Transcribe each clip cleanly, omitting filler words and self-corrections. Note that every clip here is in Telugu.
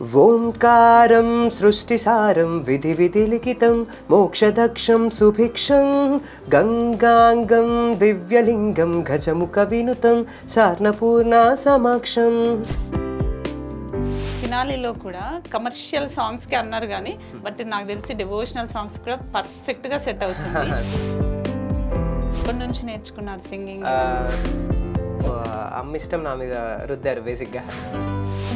ఓంకారం సృష్టిసారం విధి విధిలిఖితం మోక్షదక్షం సుభిక్షం గంగాంగం దివ్యలింగం గజముఖ వినుతం సార్ణపూర్ణ సమక్షం. ఫినాలీలో కూడా కమర్షియల్ సాంగ్స్కి అన్నారు కానీ బట్ నాకు తెలిసి డివోషనల్ సాంగ్స్ కూడా పర్ఫెక్ట్గా సెట్ అవుతుంది. ఇప్పటి నుంచి నేర్చుకున్నారు సింగింగ్? అమ్మ ఇష్టం నా మీద రుద్దారు బేసిక్గా.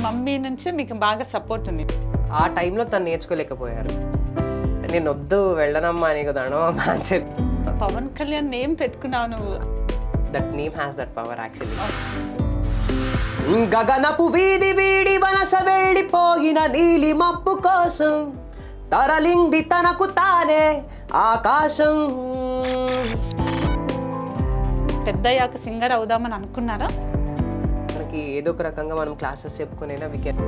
మమ్మీ నుంచి మీకు బాగా సపోర్ట్ ఉంది. ఆ టైంలో తను నేర్చుకోలేకపోయారు. నేను వద్దు వెళ్ళనమ్మా అని కదా అని చెప్పి. పవన్ కళ్యాణ్ నేమ్ పెట్టుకున్నావు నువ్వు. That name has that power actually. గగనపు వీధి వీడి వనస వెళ్ళిపోయిన నీలి మబ్బు కోసం తరలింది తనకు తానే ఆకాశం. పెద్దయ్యాక సింగర్ అవుదామని అనుకున్నారా? మనకి ఏదో ఒక రకంగా మనం క్లాసెస్ చెప్పుకునేనా వీకెండ్.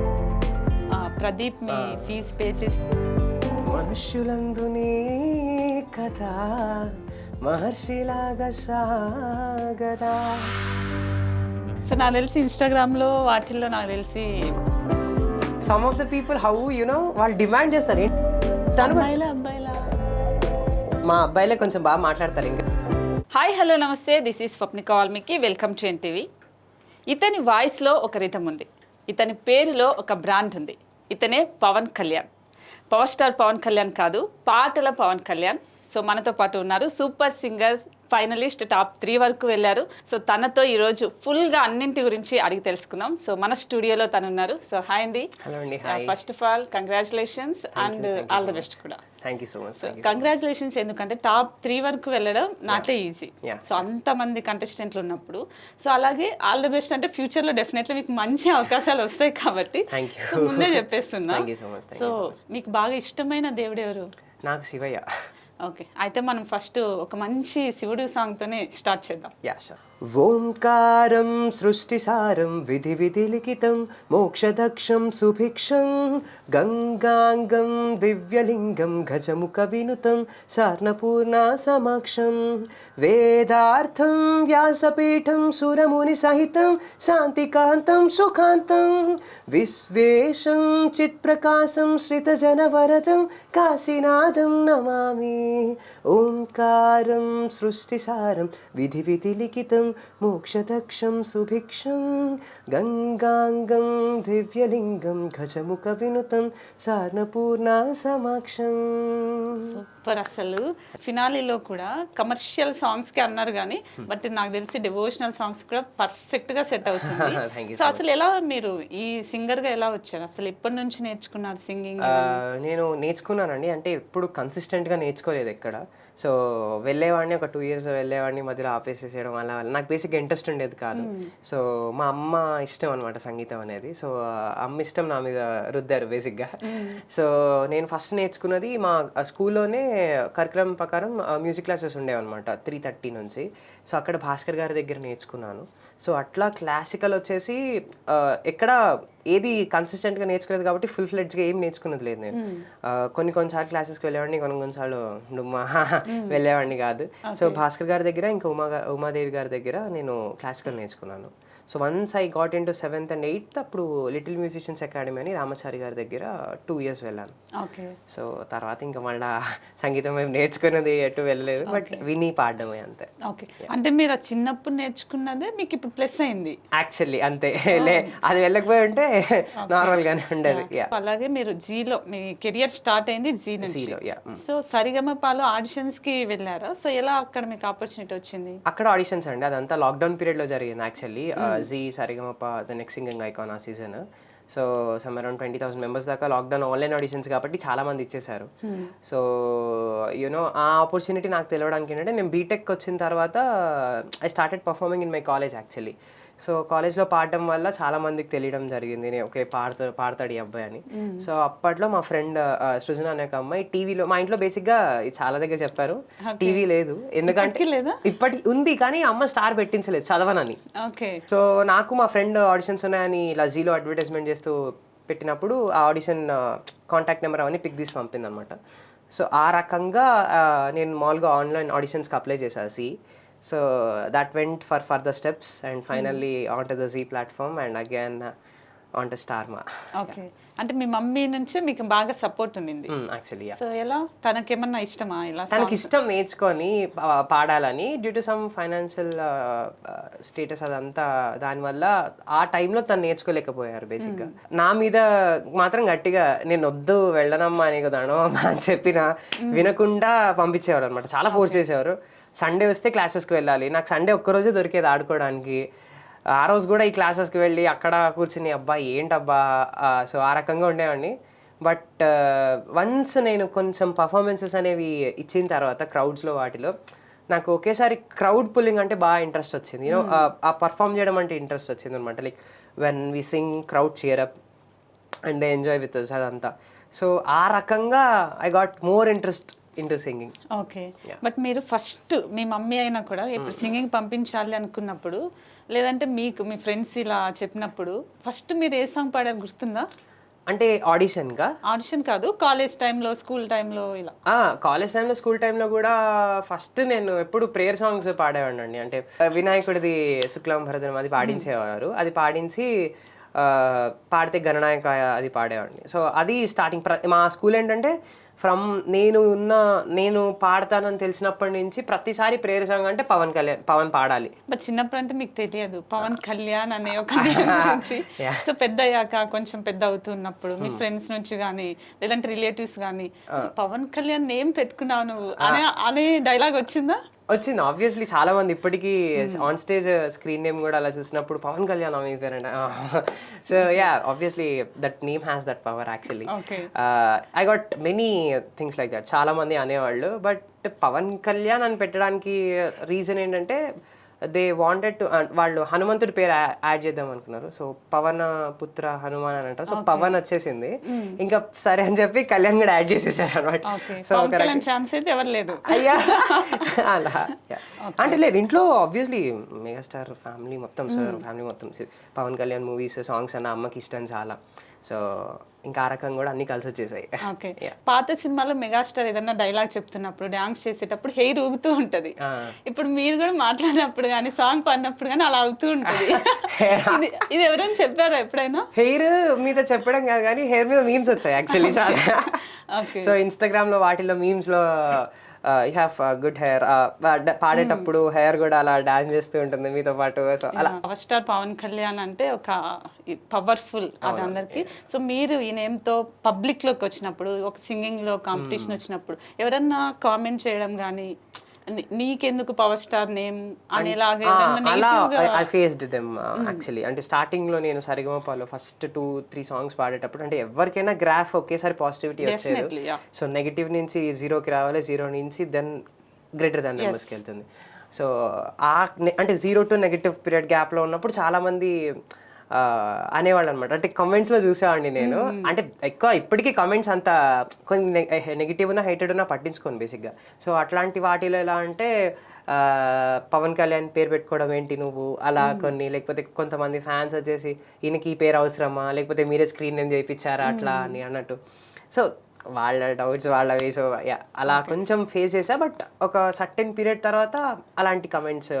ప్రదీప్ మీ ఫీజు పే చేసి మనుష్యులందు నీ కథ మహర్షిలాగా సాగదా. సో నాకు తెలిసి ఇన్స్టాగ్రామ్లో వాటిల్లో నాకు తెలిసి some of the people how you know వాళ్ళు డిమాండ్ చేస్తారు. అబ్బాయిలా మా అబ్బాయిలే కొంచెం బాగా మాట్లాడతారు. ఇంకా హాయ్ హలో నమస్తే, this is Swapnika Valmiki. Welcome to NTV. ఇతని వాయిస్లో ఒక రిథం ఉంది, ఇతని పేరులో ఒక బ్రాండ్ ఉంది. ఇతనే పవన్ కళ్యాణ్. పవర్ స్టార్ పవన్ కళ్యాణ్ కాదు, పాటల పవన్ కళ్యాణ్. సో మనతో పాటు ఉన్నారు సూపర్ సింగర్ ఫైనలిస్ట్, టాప్ 3 వరకు వెళ్ళారు. సో తనతో ఈరోజు ఫుల్గా అన్నింటి గురించి అడిగి తెలుసుకుందాం. సో మన స్టూడియోలో తను ఉన్నారు. సో హాయ్ అండి. First of all congratulations and all the best కూడా. Thank you so much. Congratulations. ఎందుకంటే టాప్ 3 వరకు వెళ్ళడం నాటే ఈజీ. సో అంతమంది కంటెస్టెంట్లు ఉన్నప్పుడు. సో అలాగే ఆల్ ద బెస్ట్. అంటే ఫ్యూచర్లో డెఫినెట్లీ మీకు మంచి అవకాశాలు వస్తాయి కాబట్టి సో ముందే చెప్పేస్తున్నా. సో మీకు బాగా ఇష్టమైన దేవుడు ఎవరు? నాకు శివయ్య. ఓకే, అయితే మనం ఫస్ట్ ఒక మంచి శివుడు సాంగ్తోనే స్టార్ట్ చేద్దాం. Yeah sure. ఓంకారం సృష్టిసారం విధి విధిలిఖితం మోక్షదక్షం సుభిక్షం గంగాంగం దివ్యలింగం గజముఖ వినుతం సార్ణపూర్ణ సమక్షం. వేదార్థం వ్యాసపీఠం సురముని సహితం శాంతికాంతం సుఖాంతం విశ్వేశం చిత్ప్రకాశం శ్రితజనవరదం కాశీనాథం నమామి. ఓంకారం సృష్టిసారం విధి విధిలిఖితం మోక్షదక్షం సుభిక్షం గంగాంగం దివ్యలింగం గజముఖ వినుతం సార్ణపూర్ణ సమక్షం. సూపర్. అసలు ఫినాలీలో కూడా కమర్షియల్ సాంగ్స్కి అన్నారు కానీ బట్ నాకు తెలిసి డివోషనల్ సాంగ్స్ కూడా పర్ఫెక్ట్గా సెట్ అవుతుంది. సో అసలు ఎలా మీరు ఈ సింగర్గా ఎలా వచ్చారు? అసలు ఎప్పటి నుంచి నేర్చుకున్నారు సింగింగ్? నేను నేర్చుకున్నానండి. అంటే ఎప్పుడు కన్సిస్టెంట్గా నేర్చుకోలేదు ఎక్కడ. సో వెళ్ళేవాడిని, ఒక 2 years వెళ్ళేవాడిని, మధ్యలో ఆపేసేసేయడం వల్ల నాకు బేసిక్గా ఇంట్రెస్ట్ ఉండేది కాదు. సో మా అమ్మ ఇష్టం అనమాట సంగీతం అనేది. సో అమ్మ ఇష్టం నా మీద రుద్దారు బేసిక్గా. సో నేను ఫస్ట్ నేర్చుకున్నది మా స్కూల్లోనే కరికులం ప్రకారం మ్యూజిక్ క్లాసెస్ ఉండేవన్నమాట 3:30 నుంచి. సో అక్కడ భాస్కర్ గారి దగ్గర నేర్చుకున్నాను. సో అట్లా క్లాసికల్ వచ్చేసి ఎక్కడ ఏది కన్సిస్టెంట్గా నేర్చుకోలేదు కాబట్టి ఫుల్ ఫ్లెడ్జ్గా ఏం నేర్చుకున్నది లేదు నేను. కొన్నిసార్లు క్లాసెస్కి వెళ్ళేవాడిని, కొన్నిసార్లు డుమ్మా వెళ్ళేవాడిని కాదు. సో భాస్కర్ గారి దగ్గర ఇంకా ఉమాదేవి గారి దగ్గర నేను క్లాసికల్ నేర్చుకున్నాను. So once I got in to 7th and 8th అప్పుడు లిటిల్ మ్యూజిషియన్స్ అకాడమీ అని రామాచారి గారి దగ్గర 2 years వెళ్ళాను. ఓకే. సో తర్వాత ఇంకా మళ్ళీ సంగీతం మేము నేర్చుకున్నది ఎటు వెళ్ళలేదు, బట్ విని పాడడమే అంతే. ఓకే, అంటే మీరు చిన్నప్పుడు నేర్చుకున్నదే మీకు ఇప్పుడు ప్లస్ అయింది యాక్చువల్లీ అంతే. అది వెళ్ళకపోయి ఉంటే నార్మల్ గానే ఉండేది. అలాగే మీరు జీలో మీ కెరియర్ స్టార్ట్ అయింది జీ నుంచి. సో సరిగమపాలో ఆడిషన్స్ కి వెళ్ళారా? సో ఎలా అక్కడ మీకు ఆపర్చునిటీ వచ్చింది? అక్కడ ఆడిషన్స్ అండి, అదంతా లాక్డౌన్ పీరియడ్ లో జరిగింది actually. Zee Saregamapa the next singing icon ఆ season. So some around 20,000 members దాకా లాక్డౌన్ ఆన్లైన్ ఆడిషన్స్ కాబట్టి చాలా మంది ఇచ్చేసారు. సో యూనో ఆ ఆపర్చునిటీ నాకు తెలియడానికి ఏంటంటే నేను బీటెక్ వచ్చిన తర్వాత I started performing in my college actually. So కాలేజ్లో పాడడం వల్ల చాలా మందికి తెలియడం జరిగింది, నేను ఓకే పాడతాడు ఈ అబ్బాయి అని. సో అప్పట్లో మా ఫ్రెండ్ సృజన అనే ఒక అమ్మాయి టీవీలో, మా ఇంట్లో బేసిక్గా చాలా దగ్గర చెప్పారు టీవీ లేదు, ఎందుకంటే ఇప్పటి ఉంది కానీ అమ్మ స్టార్ పెట్టించలేదు చదవనని. సో నాకు మా ఫ్రెండ్ ఆడిషన్స్ ఉన్నాయని ఇలా జీలో అడ్వర్టైజ్మెంట్ చేస్తూ పెట్టినప్పుడు ఆ ఆడిషన్ కాంటాక్ట్ నెంబర్ అవన్నీ పిక్ తీసి పంపింది అనమాట. సో ఆ రకంగా నేను మామూలుగా ఆన్లైన్ ఆడిషన్స్కి అప్లై చేశాను. So that went for further steps and finally onto the Z platform, and again on to star మా. ఓకే, అంటే మీ మమ్మీ నుంచి మీకు బాగా సపోర్ట్ ఉండింది. యాక్చువల్లీ సో ఎలా, తనకేమన్నా ఇష్టమా ఇలా తనకి ఇష్టం నేర్చుకొని పాడాలని, due to some financial status అదంతా, దానివల్ల ఆ టైంలో తను నేర్చుకోలేకపోయారు బేసిక్గా. నా మీద మాత్రం గట్టిగా నేను వద్దు వెళ్ళనమ్మా అని కదాను అని చెప్పిన వినకుండా పంపించేవారు అనమాట. చాలా ఫోర్స్ చేసేవారు. సండే వస్తే క్లాసెస్కి వెళ్ళాలి. నాకు సండే ఒక్కరోజే దొరికేది ఆడుకోవడానికి. ఆ రోజు కూడా ఈ క్లాసెస్కి వెళ్ళి అక్కడ కూర్చుని అబ్బా ఏంటబ్బా, సో ఆ రకంగా ఉండేవాడిని. బట్ వన్స్ నేను కొంచెం పర్ఫార్మెన్సెస్ అనేవి ఇచ్చిన తర్వాత క్రౌడ్స్లో వాటిలో నాకు ఒకేసారి క్రౌడ్ పుల్లింగ్ అంటే బాగా ఇంట్రెస్ట్ వచ్చింది. యూనో ఆ పర్ఫామ్ చేయడం అంటే ఇంట్రెస్ట్ వచ్చింది అనమాట. Like when we sing crowd cheer up and they enjoy with us అదంతా. సో ఆ రకంగా I got more interest into singing. Okay, but మీరు ఫస్ట్ మీ మమ్మీ అయినా కూడా ఇప్పుడు సింగింగ్ పంపించాలి అనుకున్నప్పుడు, లేదంటే మీకు మీ ఫ్రెండ్స్ ఇలా చెప్పినప్పుడు ఫస్ట్ మీరు ఏ సాంగ్ పాడారు గుర్తుందా? అంటే ఆడిషన్గా? ఆడిషన్ కాదు, కాలేజ్ టైంలో, స్కూల్ టైంలో ఇలా. కాలేజ్ టైంలో, స్కూల్ టైంలో కూడా ఫస్ట్ నేను ఎప్పుడు ప్రేయర్ సాంగ్స్ పాడేవాడిని అండి. అంటే వినాయకుడిది శుక్లాం భరతనం అది పాడించేవారు. అది పాడించి పాడితే గణనాయక అది పాడేవాడిని. సో అది స్టార్టింగ్. మా స్కూల్ ఏంటంటే ఫ్రమ్ నేను పాడతానని తెలిసినప్పటి నుంచి ప్రతిసారి ప్రేయర్ సాంగ్ అంటే పవన్ పాడాలి. బట్ చిన్నప్పుడు అంటే మీకు తెలియదు పవన్ కళ్యాణ్ అనే ఒక నేమ్ గురించి. సో పెద్ద అయ్యాక కొంచెం పెద్ద అవుతున్నప్పుడు మీ ఫ్రెండ్స్ నుంచి కానీ లేదంటే రిలేటివ్స్ కానీ పవన్ కళ్యాణ్ నేమ్ పెట్టుకున్నావు నువ్వు అనే డైలాగ్ వచ్చిందా? వచ్చింది ఆబ్వియస్లీ. చాలా మంది ఇప్పటికీ ఆన్ స్టేజ్ స్క్రీన్ నేమ్ కూడా అలా చూసినప్పుడు పవన్ కళ్యాణ్ మీ పేరంట. So yeah, obviously that name has that power actually. I got many things like that. చాలా మంది అనేవాళ్ళు. బట్ పవన్ కళ్యాణ్ అని పెట్టడానికి రీజన్ ఏంటంటే దే వాంటెడ్ టు, వాళ్ళు హనుమంతుడి పేరు యాడ్ చేద్దాం అనుకున్నారు. సో పవన పుత్ర హనుమాన్ అని అంటారు. సో పవన్ వచ్చేసింది. ఇంకా సరే అని చెప్పి కళ్యాణ్ కూడా యాడ్ చేసేసారు అనమాట. సో ఫ్యాన్స్ అయితే ఎవరు లేదు. అయ్యా అలా అంటే లేదు, ఇంట్లో ఆబ్వియస్లీ మెగాస్టార్ ఫ్యామిలీ మొత్తం, సార్ ఫ్యామిలీ మొత్తం పవన్ కళ్యాణ్ మూవీస్ సాంగ్స్ అన్న అమ్మకి ఇష్టం చాలా. సో ఇంకా ఆ రకంగా కూడా అన్ని కలిసి వచ్చేసాయి. ఓకే, పాత సినిమాలో మెగాస్టార్ ఏదన్నా డైలాగ్ చెప్తున్నప్పుడు, డాన్స్ చేసేటప్పుడు హెయిర్ ఊగుతూ ఉంటది. ఇప్పుడు మీరు కూడా మాట్లాడినప్పుడు కానీ సాంగ్ పాడినప్పుడు కానీ అలా అవుతూ ఉంటది. ఇది ఎవరైనా చెప్పారా ఎప్పుడైనా? హెయిర్ మీద చెప్పడం కాదు కానీ హెయిర్ మీద మీమ్స్ వచ్చాయి యాక్చువల్లీ చాలా. సో ఇన్స్టాగ్రామ్ లో వాటిలో మీమ్స్ లో యూ హ్యావ్ గుడ్ హెయిర్, పాడేటప్పుడు హెయిర్ కూడా అలా డాన్స్ చేస్తూ ఉంటుంది మీతో పాటు. సో అలా పవర్ స్టార్ పవన్ కళ్యాణ్ అంటే ఒక పవర్ఫుల్ అది అందరికి. సో మీరు ఈ నేమ్తో పబ్లిక్లోకి వచ్చినప్పుడు, ఒక సింగింగ్లో కాంపిటీషన్ వచ్చినప్పుడు ఎవరన్నా కామెంట్ చేయడం కానీ నీకెందుకు పవర్ స్టార్ నేమ్ అనేలాగా అలా ఐ ఫేస్డ్ దెమ్ యాక్చువల్లీ. అంటే స్టార్టింగ్ లో నేను సరిగమపలో ఫస్ట్ 2-3 సాంగ్స్ పాడేటప్పుడు అంటే ఎవరికైనా గ్రాఫ్ ఒకేసారి పాజిటివిటీ వచ్చేది. సో నెగిటివ్ నుంచి 0కి రావాలి, 0 నుంచి దెన్ గ్రేటర్ దాన్ నెంబర్స్కి వెళ్తుంది. సో అంటే 0 to నెగిటివ్ పీరియడ్ గ్యాప్లో ఉన్నప్పుడు చాలా మంది అనేవాళ్ళు అనమాట. అంటే కమెంట్స్లో చూసేవాడిని నేను. అంటే ఎక్కువ ఇప్పటికీ కమెంట్స్ అంత కొన్ని నెగిటివ్ ఉన్నా హైటెడ్ ఉన్నా పట్టించుకోను బేసిక్గా. సో అట్లాంటి వాటిలో ఎలా అంటే పవన్ కళ్యాణ్ పేరు పెట్టుకోవడం ఏంటి నువ్వు అలా కొన్ని, లేకపోతే కొంతమంది ఫ్యాన్స్ వచ్చేసి ఈయనకి ఈ పేరు అవసరమా, లేకపోతే మీరే స్క్రీన్ నేమ్ చేయించారా అట్లా అని అన్నట్టు. సో వాళ్ళ డౌట్స్ వాళ్ళవి. సో అలా కొంచెం ఫేస్ చేసా. బట్ ఒక సర్టెన్ పీరియడ్ తర్వాత అలాంటి కమెంట్స్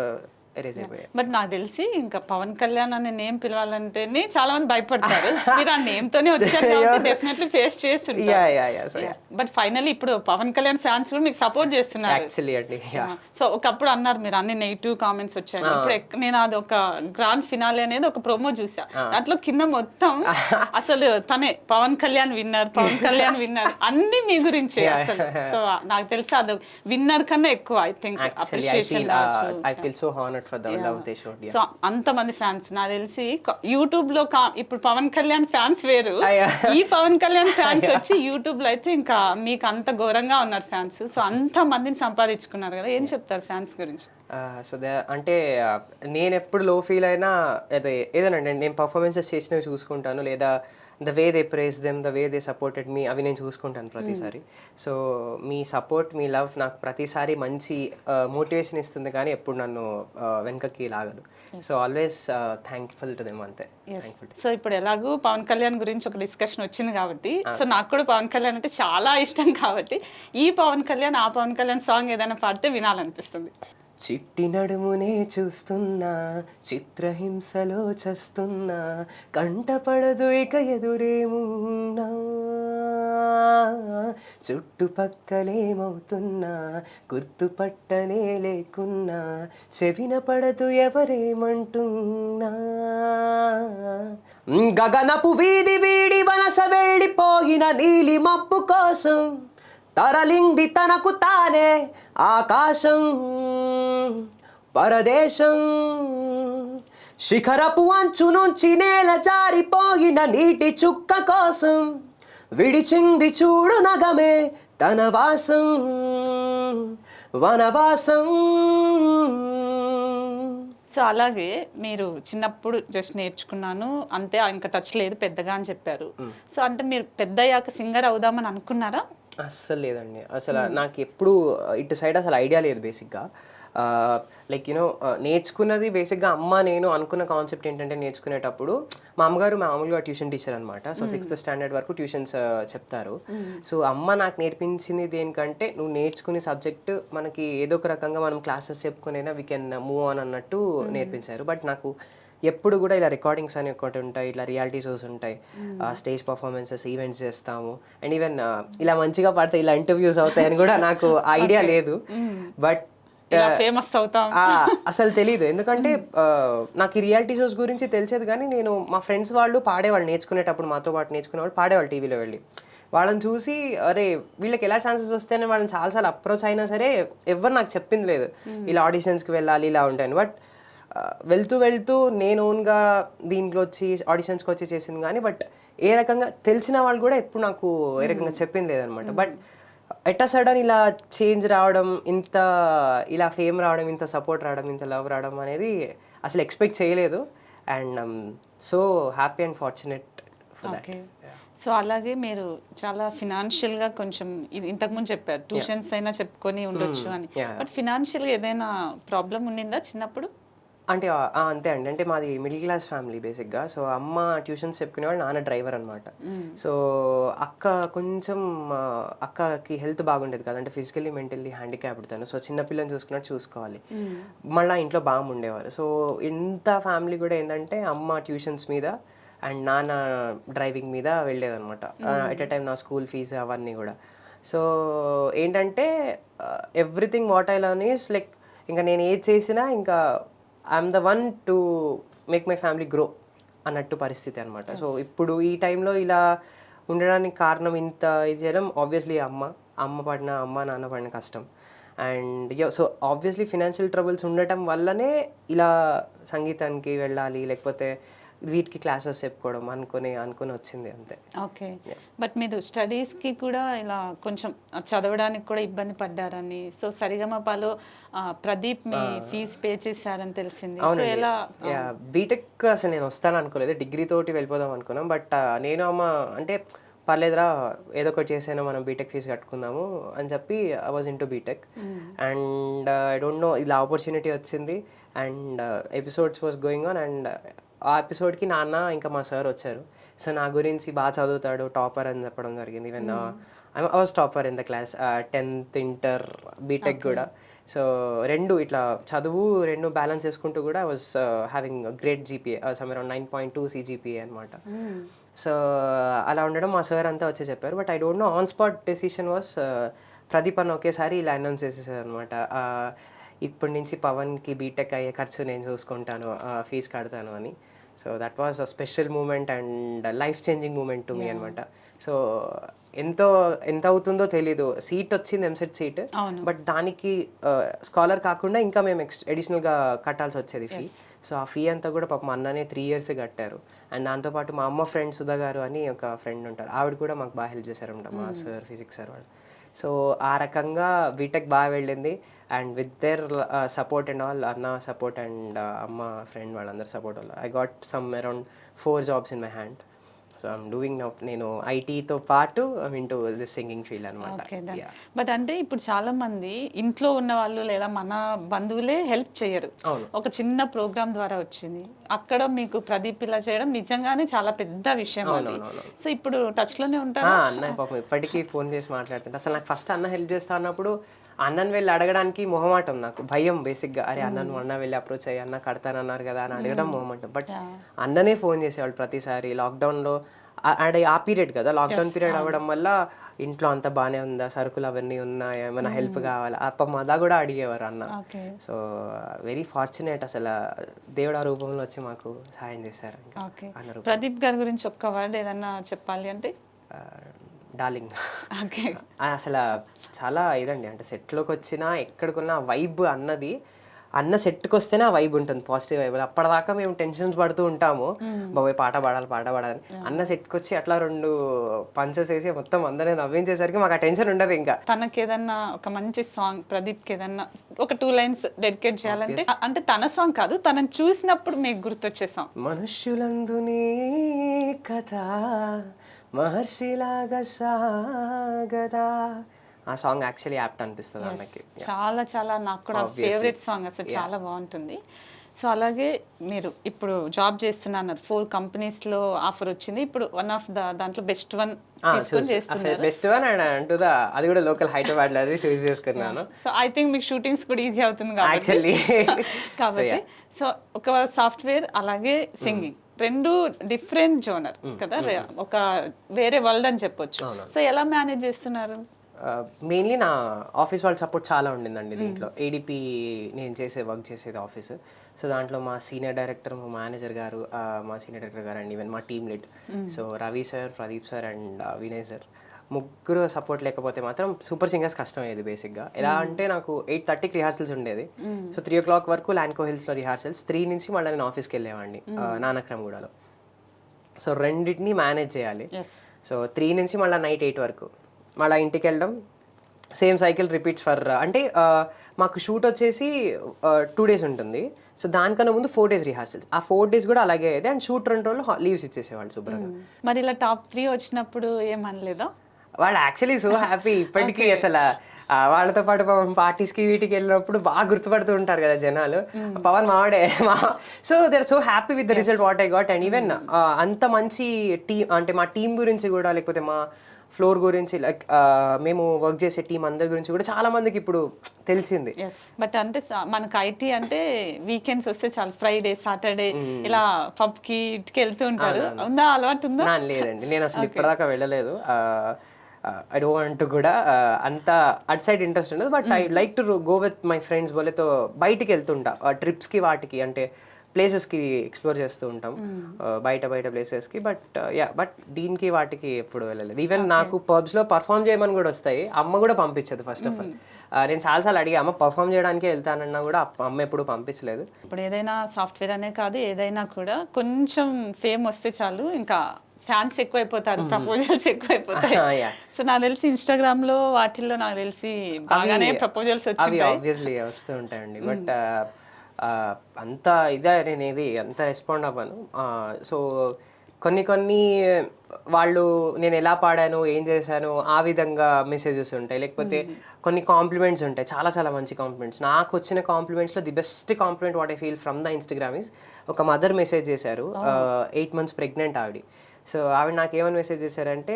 ఎరేజ్ అయిపోయాయి. బట్ నాకు తెలిసి ఇంకా పవన్ కళ్యాణ్ అనే నేమ్ పిలవాలంటేనే చాలా మంది భయపడతారు. మీరు ఆ నేమ్ తోనే వచ్చారు కాబట్టి డెఫినెట్లీ ఫేస్ చేస్తుంటారు. బట్ ఫైనల్లీ ఇప్పుడు పవన్ కళ్యాణ్ ఫ్యాన్స్ కూడా మీకు సపోర్ట్ చేస్తున్నారు యాక్చువల్లీ అండి. సో ఒకప్పుడు అన్నారు మీరు అన్ని నెగిటివ్ కామెంట్స్ వచ్చాయి. ఇప్పుడు నేను అది ఒక గ్రాండ్ ఫినాలే అనేది ఒక ప్రోమో చూసా. దాంట్లో కింద మొత్తం అసలు తనే పవన్ కళ్యాణ్ విన్నర్, పవన్ కళ్యాణ్ విన్నర్ అన్ని మీ గురించే అసలు. సో నాకు తెలిసి అది విన్నర్ కన్నా ఎక్కువ I think appreciation. I feel so honoured for the love they showed. So అంతమంది ఫ్యాన్స్ నాకు తెలిసి యూట్యూబ్ లో ఇప్పుడు పవన్ కళ్యాణ్ ఫ్యాన్స్ వేరు, ఈ పవన్ కళ్యాణ్ ఫ్యాన్స్ వచ్చి యూట్యూబ్ లో అయితే ఇంకా మీకు అంత ఘోరంగా ఉన్నారు ఫ్యాన్స్. సో అంత మందిని సంపాదించుకున్నారు కదా, ఏం చెప్తారు ఫ్యాన్స్ గురించి? సో అంటే నేను ఎప్పుడు లో ఫీల్ అయినా ఏదైనా నేను పర్ఫార్మెన్సెస్ చేసినవి చూసుకుంటాను, లేదా the way they praise them, the way they supported me, అవి నేను చూసుకుంటాను ప్రతిసారి. సో మీ సపోర్ట్, మీ లవ్ నాకు ప్రతిసారి మంచి మోటివేషన్ ఇస్తుంది కానీ ఎప్పుడు నన్ను వెనకకి లాగదు. So always thankful to them అంతే. సో ఇప్పుడు ఎలాగూ పవన్ కళ్యాణ్ గురించి ఒక డిస్కషన్ వచ్చింది కాబట్టి, సో నాకు కూడా పవన్ కళ్యాణ్ అంటే చాలా ఇష్టం కాబట్టి ఈ పవన్ కళ్యాణ్ ఆ పవన్ కళ్యాణ్ సాంగ్ ఏదైనా పాడితే వినాలనిపిస్తుంది. చిట్టి నడుమునే చూస్తున్నా, చిత్రహింసలో చస్తున్నా, కంటపడదు ఇక ఎదురేమున్నా, చుట్టుపక్కలేమవుతున్నా గుర్తుపట్టనే లేకున్నా, చెవిన పడదు ఎవరేమంటున్నా, గగనపు వీధి వీడి వలస వెళ్ళిపోయిన నీలి మబ్బు కోసం తరలింది తనకు తానే ఆకాశం పరదేశం, శిఖరపు అంచు నుంచి నేల జారిపోయిన నీటి చుక్క కోసం విడిచింది చూడు నగమే తన వాసం వనవాసం. సో అలాగే మీరు చిన్నప్పుడు జస్ట్ నేర్చుకున్నాను అంతే, ఇంకా టచ్ లేదు పెద్దగా అని చెప్పారు. సో అంటే మీరు పెద్దయ్యాక సింగర్ అవుదామని అనుకున్నారా? అస్సలు లేదండి. అసలు నాకు ఎప్పుడు ఇటు సైడ్ అసలు ఐడియా లేదు బేసిక్గా. లైక్ యూనో నేర్చుకున్నది బేసిక్గా అమ్మ నేను అనుకున్న కాన్సెప్ట్ ఏంటంటే నేర్చుకునేటప్పుడు మా అమ్మగారు మామూలుగా ట్యూషన్ టీచర్ అనమాట. సో 6th స్టాండర్డ్ వరకు ట్యూషన్స్ చెప్తారు. సో అమ్మ నాకు నేర్పించింది దేనికంటే నువ్వు నేర్చుకునే సబ్జెక్ట్ మనకి ఏదో ఒక రకంగా మనం క్లాసెస్ చెప్పుకునైనా వీ కెన్ మూవ్ ఆన్ అన్నట్టు నేర్పించారు. బట్ నాకు ఎప్పుడు కూడా ఇలా రికార్డింగ్స్ అని ఒకటి ఉంటాయి, ఇలా రియాలిటీ షోస్ ఉంటాయి, స్టేజ్ పర్ఫార్మెన్సెస్ ఈవెంట్స్ చేస్తాము, అండ్ ఈవెన్ ఇలా మంచిగా పడితే ఇలా ఇంటర్వ్యూస్ అవుతాయని కూడా నాకు ఐడియా లేదు. బట్ ఫేమస్ అవుతాం అసలు తెలీదు. ఎందుకంటే నాకు ఈ రియాలిటీ షోస్ గురించి తెలిసేది కానీ నేను మా ఫ్రెండ్స్ వాళ్ళు పాడేవాళ్ళు నేర్చుకునేటప్పుడు, మాతో పాటు నేర్చుకునేవాళ్ళు పాడేవాళ్ళు టీవీలో వెళ్ళి. వాళ్ళని చూసి అరే వీళ్ళకి ఎలా ఛాన్సెస్ వస్తాయని వాళ్ళని చాలాసార్లు అప్రోచ్ అయినా సరే ఎవరు నాకు చెప్పింది లేదు ఇలా ఆడిషన్స్కి వెళ్ళాలి ఇలా ఉంటాయని. బట్ వెళ్తూ వెళ్తూ నేను ఓన్గా దీంట్లో వచ్చి ఆడిషన్స్కి వచ్చి చేసింది కానీ బట్ ఏ రకంగా తెలిసిన వాళ్ళు కూడా ఎప్పుడు నాకు ఏ రకంగా చెప్పింది లేదనమాట. బట్ ఎట్ సడన్ ఇలా చేంజ్ రావడం, ఇంత ఇలా ఫేమ్ రావడం, ఇంత సపోర్ట్ రావడం, ఇంత లవ్ రావడం అనేది అసలు ఎక్స్పెక్ట్ చేయలేదు. And so happy and fortunate for that. So అలాగే మీరు చాలా ఫినాన్షియల్గా కొంచెం ఇంతకుముందు చెప్పారు ట్యూషన్స్ అయినా చెప్పుకొని ఉండొచ్చు అని. బట్ ఫినాన్షియల్గా ఏదైనా ప్రాబ్లం ఉండిందా చిన్నప్పుడు? అంటే అంతే అండి. అంటే మాది మిడిల్ క్లాస్ ఫ్యామిలీ బేసిక్గా. సో అమ్మ ట్యూషన్స్ చెప్పుకునేవాళ్ళు, నాన్న డ్రైవర్ అనమాట. సో అక్క కొంచెం అక్కకి హెల్త్ బాగుండేది కదా, అంటే ఫిజికల్లీ మెంటల్లీ హ్యాండిక్యాప్డ్ తను. సో చిన్నపిల్లని చూసుకున్నట్టు చూసుకోవాలి, మళ్ళీ ఇంట్లో బాగా ఉండేవారు. సో ఇంత ఫ్యామిలీ కూడా ఏంటంటే అమ్మ ట్యూషన్స్ మీద అండ్ నాన్న డ్రైవింగ్ మీద వెళ్ళేదనమాట. ఎట్ ఎ టైం నా స్కూల్ ఫీజు అవన్నీ కూడా. సో ఏంటంటే everything what I learn is like ఇంకా నేను ఏది చేసినా ఇంకా I'm the one to make my family grow అన్నట్టు పరిస్థితి అనమాట. సో ఇప్పుడు ఈ టైంలో ఇలా ఉండడానికి కారణం, ఇంత ఇది చేయడం ఆబ్వియస్లీ అమ్మ నాన్న పడిన కష్టం. And so obviously financial troubles ఉండటం వల్లనే ఇలా సంగీతానికి వెళ్ళాలి లేకపోతే వీటికి క్లాసెస్ చెప్పుకోవడం అనుకుని వచ్చింది అంతే. ఓకే. బట్ మీరు స్టడీస్కి కూడా ఇలా కొంచెం చదవడానికి కూడా ఇబ్బంది పడ్డారని, సో సరిగమపలో ప్రదీప్ మీ ఫీజు పే చేశారని తెలిసింది. సో ఎలా? బీటెక్ అసలు నేను వస్తాను అనుకోలేదు, డిగ్రీ తోటి వెళ్ళిపోదాం అనుకున్నాం. బట్ నేను అమ్మ అంటే పర్లేదురా ఏదో ఒకటి చేసాను, మనం బీటెక్ ఫీజు కట్టుకుందాము అని చెప్పి I was into BTech. And I don't know ఇలా ఆపర్చునిటీ వచ్చింది and episodes was going on. And ఆ ఎపిసోడ్కి నాన్న ఇంకా మా సార్ వచ్చారు. సో నా గురించి బాగా చదువుతాడు, టాపర్ అని చెప్పడం జరిగింది. Even I was topper in the class, 10th inter BTech కూడా. సో రెండు ఇట్లా చదువు రెండు బ్యాలెన్స్ చేసుకుంటూ కూడా I was having great GPA, some around 9.2 CGPA అనమాట. సో అలా ఉండడం మా సార్ అంతా వచ్చి చెప్పారు. But I don't know on spot decision was Pradeep అన్న ఒకేసారి ఇలా అనౌన్స్ చేసేసారు అనమాట, ఇప్పటి నుంచి పవన్కి బీటెక్ అయ్యే ఖర్చు నేను చూసుకుంటాను, ఫీజు కడతాను అని. So that was a special moment and life changing moment to me అనమాట. సో ఎంత అవుతుందో తెలీదు. సీట్ వచ్చింది, ఎంసెట్ సీట్, బట్ దానికి స్కాలర్ కాకుండా ఇంకా మేము అడిషనల్గా కట్టాల్సి వచ్చేది ఫీ. సో ఆ ఫీ అంతా కూడా పాపం అన్ననే 3 years కట్టారు. అండ్ దాంతోపాటు మా అమ్మ ఫ్రెండ్ సుధా గారు అని ఒక ఫ్రెండ్ ఉంటారు, ఆవిడ కూడా మాకు బాగా హెల్ప్ చేశారనమాట, మా సార్ ఫిజిక్స్ సార్ వాళ్ళు. సో ఆ రకంగా బీటెక్ బాగా వెళ్ళింది. And with their support and all, అన్న సపోర్ట్ అండ్ అమ్మ ఫ్రెండ్ వాళ్ళందరూ సపోర్ట్ వల్ల I got some around 4 jobs in my hand. So I'm doing now, నేను ఐటీతో పాటు I'm into this singing field అనమాట. బట్ అంటే ఇప్పుడు చాలా మంది ఇంట్లో ఉన్న వాళ్ళు లేదా మన బంధువులే హెల్ప్ చేయరు, ఒక చిన్న ప్రోగ్రామ్ ద్వారా వచ్చింది, అక్కడ మీకు ప్రదీప్ ఇలా చేయడం నిజంగానే చాలా పెద్ద విషయం. సో ఇప్పుడు టచ్ లోనే ఉంటారు అన్న పాపం ఇప్పటికీ ఫోన్ చేసి మాట్లాడుతుంటే. అసలు నాకు ఫస్ట్ అన్న హెల్ప్ చేస్తా అన్నప్పుడు అన్నని వెళ్ళి అడగడానికి మొహమాటం, నాకు భయం బేసిక్గా. అరే అన్నను అన్న వెళ్ళి అప్రోచ్ అయ్యి అన్న కడతానన్నారు కదా అని అడగడం మొహమాటం. బట్ అన్ననే ఫోన్ చేసేవాళ్ళు ప్రతిసారి. లాక్డౌన్లో అంటే ఆ పీరియడ్ కదా, లాక్డౌన్ పీరియడ్ అవ్వడం వల్ల ఇంట్లో అంతా బాగానే ఉందా, సరుకులు అవన్నీ ఉన్నాయా, ఏమైనా హెల్ప్ కావాలా, అప్ప అదా కూడా అడిగేవారు అన్న. సో వెరీ ఫార్చునేట్, అసలు దేవుడు ఆ రూపంలో వచ్చి మాకు సహాయం చేశారు. ప్రదీప్ గారి గురించి ఒక్క వర్డ్ ఏదన్నా చెప్పాలి అంటే? డార్లింగ్. అసలు చాలా ఇదండి, అంటే సెట్లోకి వచ్చినా ఎక్కడికున్నా వైబ్ అన్నది, అన్న సెట్కి వస్తేనే ఆ వైబ్ ఉంటుంది, పాజిటివ్ వైబ్. అప్పటిదాకా మేము టెన్షన్స్ పడుతూ ఉంటాము, బాబాయ్ పాట పాడాలి. అన్న సెట్కి వచ్చి అట్లా 2 పంచెస్ వేసి మొత్తం అందరినీ నవ్వించేసరికి మాకు ఆ టెన్షన్ ఉండదు ఇంకా. తనకి ఏదన్నా ఒక మంచి సాంగ్, ప్రదీప్కి ఏదన్నా ఒక 2 లైన్స్ డెడికేట్ చేయాలంటే, అంటే తన సాంగ్ కాదు, తనని చూసినప్పుడు మీకు గుర్తొచ్చే సాంగ్. మనుష్యులందు నీ కథ మహర్షిలాగా సాగదా, ఆ సాంగ్ యాక్చువల్లీ యాప్ట్ అనిపిస్తుంది అన్నకి. చాలా చాలా నాకు కూడా ఫేవరెట్ సాంగ్, అసలు చాలా బాగుంటుంది. సో అలాగే మీరు ఇప్పుడు జాబ్ చేస్తున్నారు, 4 కంపెనీస్లో ఆఫర్ వచ్చింది. ఇప్పుడు వన్ ఆఫ్ దాంట్లో బెస్ట్ వన్ తీసుకొని చేస్తున్నారు. బెస్ట్ వన్ అండ్ అది కూడా లోకల్ హైదరాబాద్ లో చూస్ చేసుకున్నాను. సో ఐ థింక్ మీకు షూటింగ్స్ కూడా ఈజీ అవుతుంది కాబట్టి. సో ఒక సాఫ్ట్వేర్ అలాగే సింగింగ్ 2 డిఫరెంట్ జోనర్ కదా, ఒక వేరే వరల్డ్ అని చెప్పొచ్చు. సో ఎలా మేనేజ్ చేస్తున్నారు? మెయిన్లీ నా ఆఫీస్ వాళ్ళ సపోర్ట్ చాలా ఉండిందండి దీంట్లో. ఏడిపి నేను వర్క్ చేసేది ఆఫీస్. సో దాంట్లో మా సీనియర్ డైరెక్టర్, మా మేనేజర్ గారు, మా సీనియర్ డైరెక్టర్ గారు అండ్ ఈవెన్ మా team lead, so Ravi sir, Pradeep sir and Vinay sir, ముగ్గురు సపోర్ట్ లేకపోతే మాత్రం సూపర్ సింగర్స్ కష్టం అయ్యేది బేసిక్గా. ఎలా అంటే నాకు 8:30కి రిహార్సల్స్ ఉండేది. సో 3 o'clock వరకు ల్యాండ్కో హిల్స్లో రిహార్సల్స్, 3 నుంచి మళ్ళీ నేను ఆఫీస్కి వెళ్ళేవాడిని నానక్రమ్గూడలో. సో రెండింటిని మేనేజ్ చేయాలి. సో 3 నుంచి మళ్ళీ నైట్ 8 వరకు, మళ్ళీ ఇంటికి వెళ్ళడం, సేమ్ సైకిల్ రిపీట్స్ ఫర్, అంటే మాకు షూట్ వచ్చేసి 2 days ఉంటుంది. సో దానికన్నా ముందు 4 days రిహార్సల్స్, ఆ 4 days కూడా అలాగే అయ్యేది. అండ్ షూట్ 2 రోజులు లీవ్స్ ఇచ్చేసేవాళ్ళు శుభ్రంగా. మరి ఇలా టాప్ 3 వచ్చినప్పుడు ఏమనలేదా? వాళ్ళు యాక్చువల్లీ సో హ్యాపీ ఇప్పటికీ. అసలు వాళ్ళతో పాటు పార్టీస్కి వీటికి వెళ్ళినప్పుడు బాగా గుర్తుపడుతూ ఉంటారు కదా జనాలు, పవన్ మావాడే. So they are so happy with the result what I got. And even అంత మంచి టీం, అంటే మా టీం గురించి కూడా, లేకపోతే మా ఫ్లోర్ గురించి, లైక్ మేము వర్క్ చేసే టీం అందరి గురించి కూడా చాలా మందికి ఇప్పుడు తెలిసింది. బట్ అంటే మనకు ఐటీ అంటే వీకెండ్స్ వస్తే చాలా, ఫ్రైడే సాటర్డే ఇలా పబ్కి ఇటుకి వెళ్తూ ఉంటారు. ఉందా అలవాటు? ఉందా? లేదండి, నేను అసలు ఇప్పటిదాకా వెళ్ళలేదు. ఐ డోంట్ వాంట్ కూడా అంత అట్ సైడ్ ఇంట్రెస్ట్ ఉండదు. But I like to go with my friends, వాళ్ళతో బయటికి వెళ్తుంటా ట్రిప్స్కి, వాటికి అంటే ప్లేసెస్కి ఎక్స్ప్లోర్ చేస్తూ ఉంటాం, బయట ప్లేసెస్కి. బట్ దీనికి వాటికి ఎప్పుడు వెళ్ళలేదు. ఈవెన్ నాకు పబ్స్లో పర్ఫామ్ చేయమని కూడా వస్తాయి, అమ్మ కూడా పంపించదు ఫస్ట్ ఆఫ్ ఆల్. నేను చాలాసార్లు అడిగా, అమ్మ పర్ఫామ్ చేయడానికి వెళ్తానన్నా కూడా అమ్మ ఎప్పుడు పంపించలేదు. ఇప్పుడు ఏదైనా సాఫ్ట్వేర్ అనే కాదు, ఏదైనా కూడా కొంచెం ఫేమ్ వస్తే చాలు, ఇంకా ఫ్యాన్స్ ఎక్కువైపోతారు, ప్రపోజల్స్ ఎక్కువైపోతాయి. సో నాకు తెలిసి ఇన్స్టాగ్రామ్ లో వాటిల్లో నాకు తెలిసి బాగానే ప్రపోజల్స్ వచ్చి ఆబ్వియస్లీ వస్తూ ఉంటాయండి. బట్ అంత ఇదే నేను అంత రెస్పాండ్ అవ్వను. సో కొన్ని వాళ్ళు నేను ఎలా పాడాను, ఏం చేశాను, ఆ విధంగా మెసేజెస్ ఉంటాయి. లేకపోతే కొన్ని కాంప్లిమెంట్స్ ఉంటాయి, చాలా మంచి కాంప్లిమెంట్స్. నాకు వచ్చిన కాంప్లిమెంట్స్లో the best compliment what I feel from the Instagram is, ఒక మదర్ మెసేజ్ చేశారు, 8 months ప్రెగ్నెంట్ ఆవిడ. సో ఆవిడ నాకు ఏమని మెసేజ్ చేశారంటే,